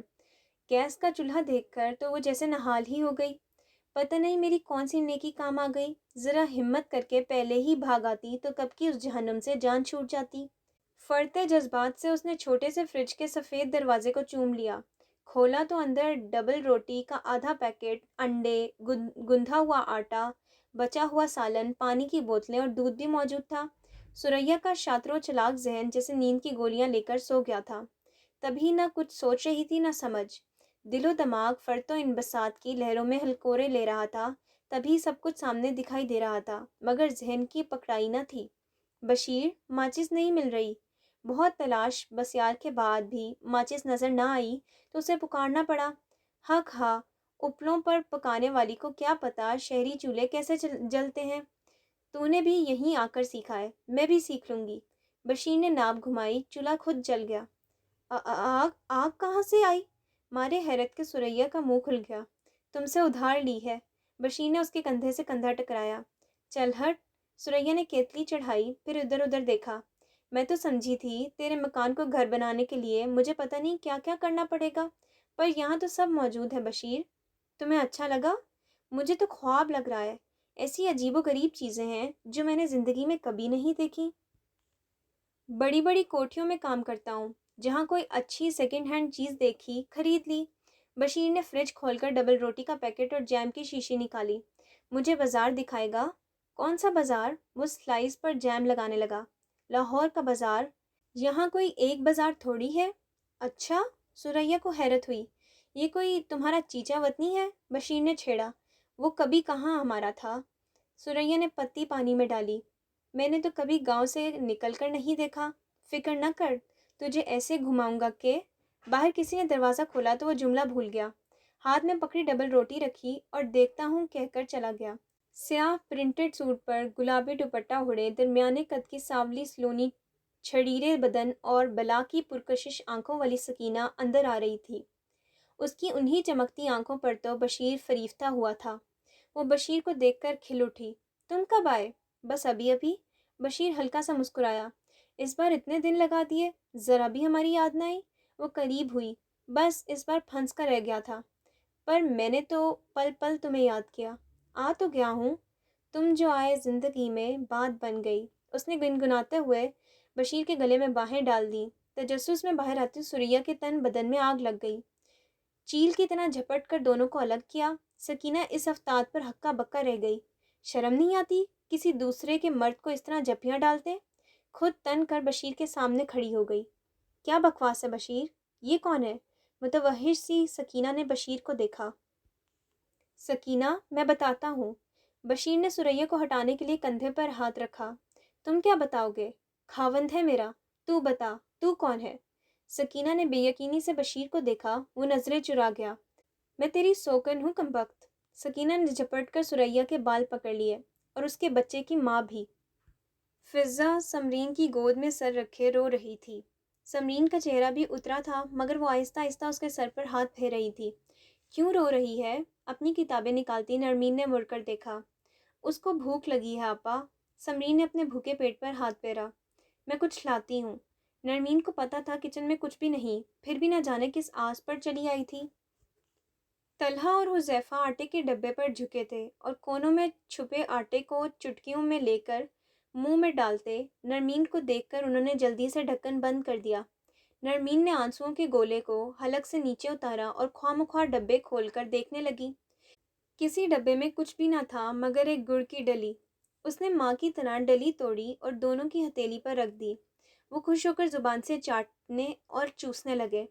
گیس کا چولہا دیکھ کر تو وہ جیسے نہال ہی ہو گئی۔ پتہ نہیں میری کون سی نیکی کام آ گئی، ذرا ہمت کر کے پہلے ہی بھاگ آتی تو کب کی اس جہنم سے جان چھوٹ جاتی۔ فرتے جذبات سے اس نے چھوٹے سے فریج کے سفید دروازے کو چوم لیا۔ کھولا تو اندر ڈبل روٹی کا آدھا پیکٹ، انڈے، گندھا ہوا آٹا، بچا ہوا سالن، پانی کی بوتلیں اور دودھ بھی موجود تھا۔ سریا کا شاطر و چلاک ذہن جیسے نیند کی گولیاں لے کر سو گیا تھا۔ تبھی نہ کچھ سوچ رہی تھی نہ سمجھ، دل و دماغ فرت و انبساط کی لہروں میں ہلکورے لے رہا تھا۔ تبھی سب کچھ سامنے دکھائی دے رہا تھا، مگر ذہن کی پکڑائی نہ تھی۔ بشیر، ماچس نہیں مل رہی۔ بہت تلاش بسیار کے بعد بھی ماچس نظر نہ آئی تو اسے پکارنا پڑا۔ حق ہا، اپلوں پر پکانے والی کو کیا پتا شہری چولہے کیسے جلتے ہیں۔ تو نے بھی یہیں آ کر سیکھا ہے، میں بھی سیکھ لوں گی۔ بشیر نے ناپ گھمائی، چولہا خود جل گیا۔ آگ آگ کہاں سے آئی؟ مارے حیرت کے سریا کا منہ کھل گیا۔ تم سے ادھار لی ہے۔ بشیر نے اس کے کندھے سے کندھا ٹکرایا۔ چل ہٹ۔ سریا نے کیتلی چڑھائی، پھر ادھر ادھر دیکھا۔ میں تو سمجھی تھی تیرے مکان کو گھر بنانے کے لیے مجھے پتہ نہیں کیا کیا کرنا پڑے گا، پر یہاں تو سب موجود ہے۔ بشیر، تمہیں اچھا لگا؟ مجھے تو خواب لگ رہا ہے۔ ایسی عجیب و غریب چیزیں ہیں جو میں نے زندگی میں کبھی نہیں دیکھی۔ بڑی بڑی کوٹھیوں میں کام کرتا ہوں، جہاں کوئی اچھی سیکنڈ ہینڈ چیز دیکھی خرید لی۔ بشیر نے فریج کھول کر ڈبل روٹی کا پیکٹ اور جیم کی شیشی نکالی۔ مجھے بازار دکھائے گا؟ کون سا بازار؟ وہ سلائس پر جیم لگانے لگا۔ لاہور کا بازار۔ یہاں کوئی ایک بازار تھوڑی ہے۔ اچھا؟ سریا کو حیرت ہوئی۔ یہ کوئی تمہارا چیچا وطنی ہے؟ بشیر نے چھیڑا۔ وہ کبھی کہاں ہمارا تھا۔ سریا نے پتی پانی میں ڈالی۔ میں نے تو کبھی گاؤں سے نکل کر نہیں دیکھا۔ فکر نہ کر، تجھے ایسے گھماؤں گا کہ… باہر کسی نے دروازہ کھولا تو وہ جملہ بھول گیا۔ ہاتھ میں پکڑی ڈبل روٹی رکھی اور دیکھتا ہوں کہہ کر چلا گیا۔ سیاہ پرنٹڈ سوٹ پر گلابی دوپٹہ اوڑھے، درمیانے قد کی سانولی سلونی چھڑیرے بدن اور بلا کی پرکشش آنکھوں والی سکینہ اندر آ رہی تھی۔ اس کی انہی چمکتی آنکھوں پر تو بشیر فریفتہ ہوا تھا۔ وہ بشیر کو دیکھ کر کھل اٹھی۔ تم کب آئے؟ بس ابھی ابھی۔ بشیر ہلکا سا مسکرایا۔ اس بار اتنے دن لگا دیے، ذرا بھی ہماری یاد نہ آئی؟ وہ قریب ہوئی۔ بس اس بار پھنس کر رہ گیا تھا، پر میں نے تو پل پل تمہیں یاد کیا۔ آ تو گیا ہوں، تم جو آئے زندگی میں بات بن گئی۔ اس نے گنگناتے ہوئے بشیر کے گلے میں باہیں ڈال دیں۔ تجسس میں باہر آتی سریا کے تن بدن میں آگ لگ گئی۔ چیل کی طرح جھپٹ کر دونوں کو الگ کیا۔ سکینہ اس افتاد پر ہکا بکا رہ گئی۔ شرم نہیں آتی کسی دوسرے کے مرد کو اس طرح جھپیاں ڈالتے؟ خود تن کر بشیر کے سامنے کھڑی ہو گئی۔ کیا بکواس ہے بشیر؟ یہ کون ہے؟ متوحش سی سکینہ نے بشیر کو دیکھا۔ سکینہ، میں بتاتا ہوں۔ بشیر نے سریا کو ہٹانے کے لیے کندھے پر ہاتھ رکھا۔ تم کیا بتاؤ گے؟ خاوند ہے میرا، تو بتا، تو کون ہے؟ سکینہ نے بے یقینی سے بشیر کو دیکھا۔ وہ نظریں چرا گیا۔ میں تیری سوکن ہوں کمبخت۔ سکینہ نے جھپٹ کر سریا کے بال پکڑ لیے، اور اس کے بچے کی ماں بھی۔ فضا سمرین کی گود میں سر رکھے رو رہی تھی۔ سمرین کا چہرہ بھی اترا تھا، مگر وہ آہستہ آہستہ اس کے سر پر ہاتھ پھیر رہی تھی۔ کیوں رو رہی ہے؟ اپنی کتابیں نکالتی نرمین نے مڑ کر دیکھا۔ اس کو بھوک لگی ہے آپا۔ سمرین نے اپنے بھوکے پیٹ پر ہاتھ پھیرا۔ میں کچھ لاتی ہوں۔ نرمین کو پتا تھا کچن میں کچھ بھی نہیں، پھر بھی نہ جانے کس آس پر چلی آئی تھی۔ طلحہ اور حذیفہ آٹے کے ڈبے پر جھکے تھے اور کونوں میں چھپے آٹے کو چٹکیوں میں لے کر منہ میں ڈالتے۔ نرمین کو دیکھ کر انہوں نے جلدی سے ڈھکن بند کر دیا۔ نرمین نے آنسوؤں کے گولے کو حلق سے نیچے اتارا اور خواہ مخواہ ڈبے کھول کر دیکھنے لگی۔ کسی ڈبے میں کچھ بھی نہ تھا مگر ایک گڑ کی ڈلی۔ اس نے ماں کی طرح ڈلی توڑی اور دونوں کی ہتھیلی پر رکھ دی۔ وہ خوش ہو کر زبان سے چاٹنے اور چوسنے لگے۔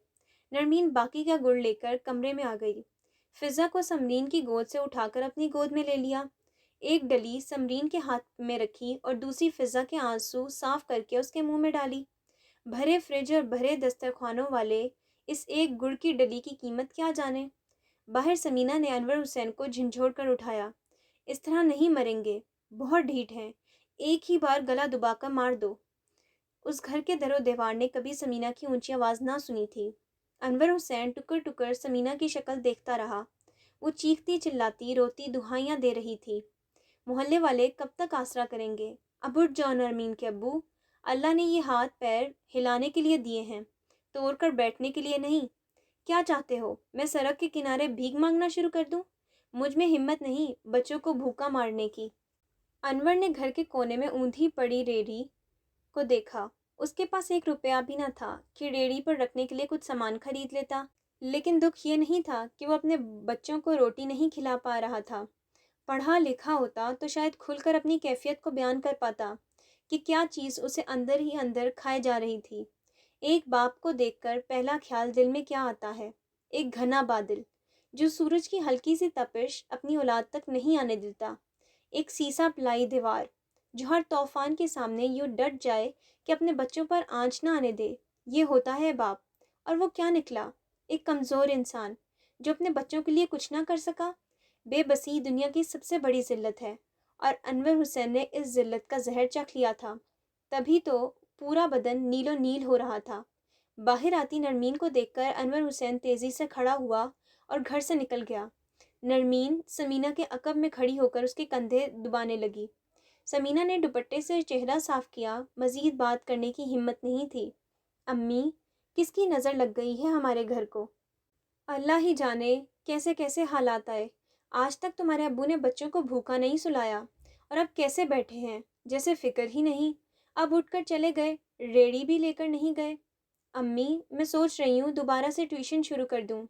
نرمین باقی کا گڑ لے کر کمرے میں آ گئی۔ فضا کو سمرین کی گود سے اٹھا کر اپنی گود میں لے لیا۔ ایک ڈلی سمرین کے ہاتھ میں رکھی اور دوسری فضا کے آنسو صاف کر کے اس کے منہ میں ڈالی۔ بھرے فریج اور بھرے دسترخوانوں والے اس ایک گڑ کی ڈلی کی قیمت کیا جانے۔ باہر سمینہ نے انور حسین کو جھنجھوڑ کر اٹھایا۔ اس طرح نہیں مریں گے، بہت ڈھیٹ ہیں، ایک ہی بار گلا دبا کر مار دو۔ اس گھر کے در و دیوار نے کبھی سمینہ کی اونچی آواز نہ سنی تھی۔ انور حسین ٹکر ٹکر سمینہ کی شکل دیکھتا رہا۔ وہ چیختی چلاتی روتی دہائیاں دے رہی تھی۔ محلے والے کب تک آسرا کریں گے؟ اب اٹھ جاؤ نرمین کے ابو، اللہ نے یہ ہاتھ پیر ہلانے کے لیے دیے ہیں، توڑ کر بیٹھنے کے لیے نہیں۔ کیا چاہتے ہو میں سڑک کے کنارے بھیک مانگنا شروع کر دوں؟ مجھ میں ہمت نہیں بچوں کو بھوکا مارنے کی۔ انور نے گھر کے کونے میں اوندھی پڑی ریڑھی کو دیکھا۔ اس کے پاس 1 روپیہ بھی نہ تھا کہ ریڑھی پر رکھنے کے لیے کچھ سامان خرید لیتا، لیکن دکھ یہ نہیں تھا کہ وہ اپنے بچوں کو روٹی نہیں کھلا پا رہا تھا۔ پڑھا لکھا ہوتا تو شاید کھل کر اپنی کیفیت کو بیان کر پاتا کہ کیا چیز اسے اندر ہی اندر کھائے جا رہی تھی۔ ایک باپ کو دیکھ کر پہلا خیال دل میں کیا آتا ہے؟ ایک گھنا بادل جو سورج کی ہلکی سی تپش اپنی اولاد تک نہیں آنے دیتا، ایک سیسا پلائی دیوار جو ہر طوفان کے سامنے یوں ڈٹ جائے کہ اپنے بچوں پر آنچ نہ آنے دے۔ یہ ہوتا ہے باپ، اور وہ کیا نکلا؟ ایک کمزور انسان جو اپنے بچوں کے لیے کچھ نہ کر سکا۔ بے بسی دنیا کی سب سے بڑی ذلت ہے، اور انور حسین نے اس ذلت کا زہر چکھ لیا تھا، تبھی تو پورا بدن نیل و نیل ہو رہا تھا۔ باہر آتی نرمین کو دیکھ کر انور حسین تیزی سے کھڑا ہوا اور گھر سے نکل گیا۔ نرمین سمینہ کے عقب میں کھڑی ہو کر اس کے کندھے دبانے لگی۔ سمینہ نے دوپٹے سے چہرہ صاف کیا، مزید بات کرنے کی ہمت نہیں تھی۔ امی، کس کی نظر لگ گئی ہے ہمارے گھر کو؟ اللہ ہی جانے کیسے کیسے حالات آئے۔ آج تک تمہارے ابو نے بچوں کو بھوکا نہیں سلایا، اور اب کیسے بیٹھے ہیں جیسے فکر ہی نہیں۔ اب اٹھ کر چلے گئے، ریڑھی بھی لے کر نہیں گئے۔ امی، میں سوچ رہی ہوں دوبارہ سے ٹیوشن شروع کر دوں۔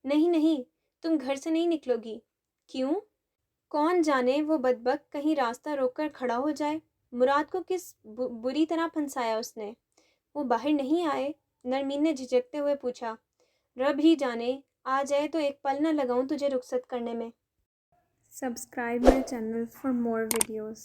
نہیں نہیں، تم گھر سے نہیں نکلو گی۔ کیوں؟ کون جانے وہ بدبخت کہیں راستہ روک کر کھڑا ہو جائے۔ مراد کو کس بری طرح پھنسایا اس نے؟ وہ باہر نہیں آئے؟ نرمین نے جھجکتے ہوئے پوچھا۔ رب ہی جانے، آ جائے تو ایک پل نہ لگاؤں تجھے رخصت کرنے میں۔ Subscribe my channel for more videos.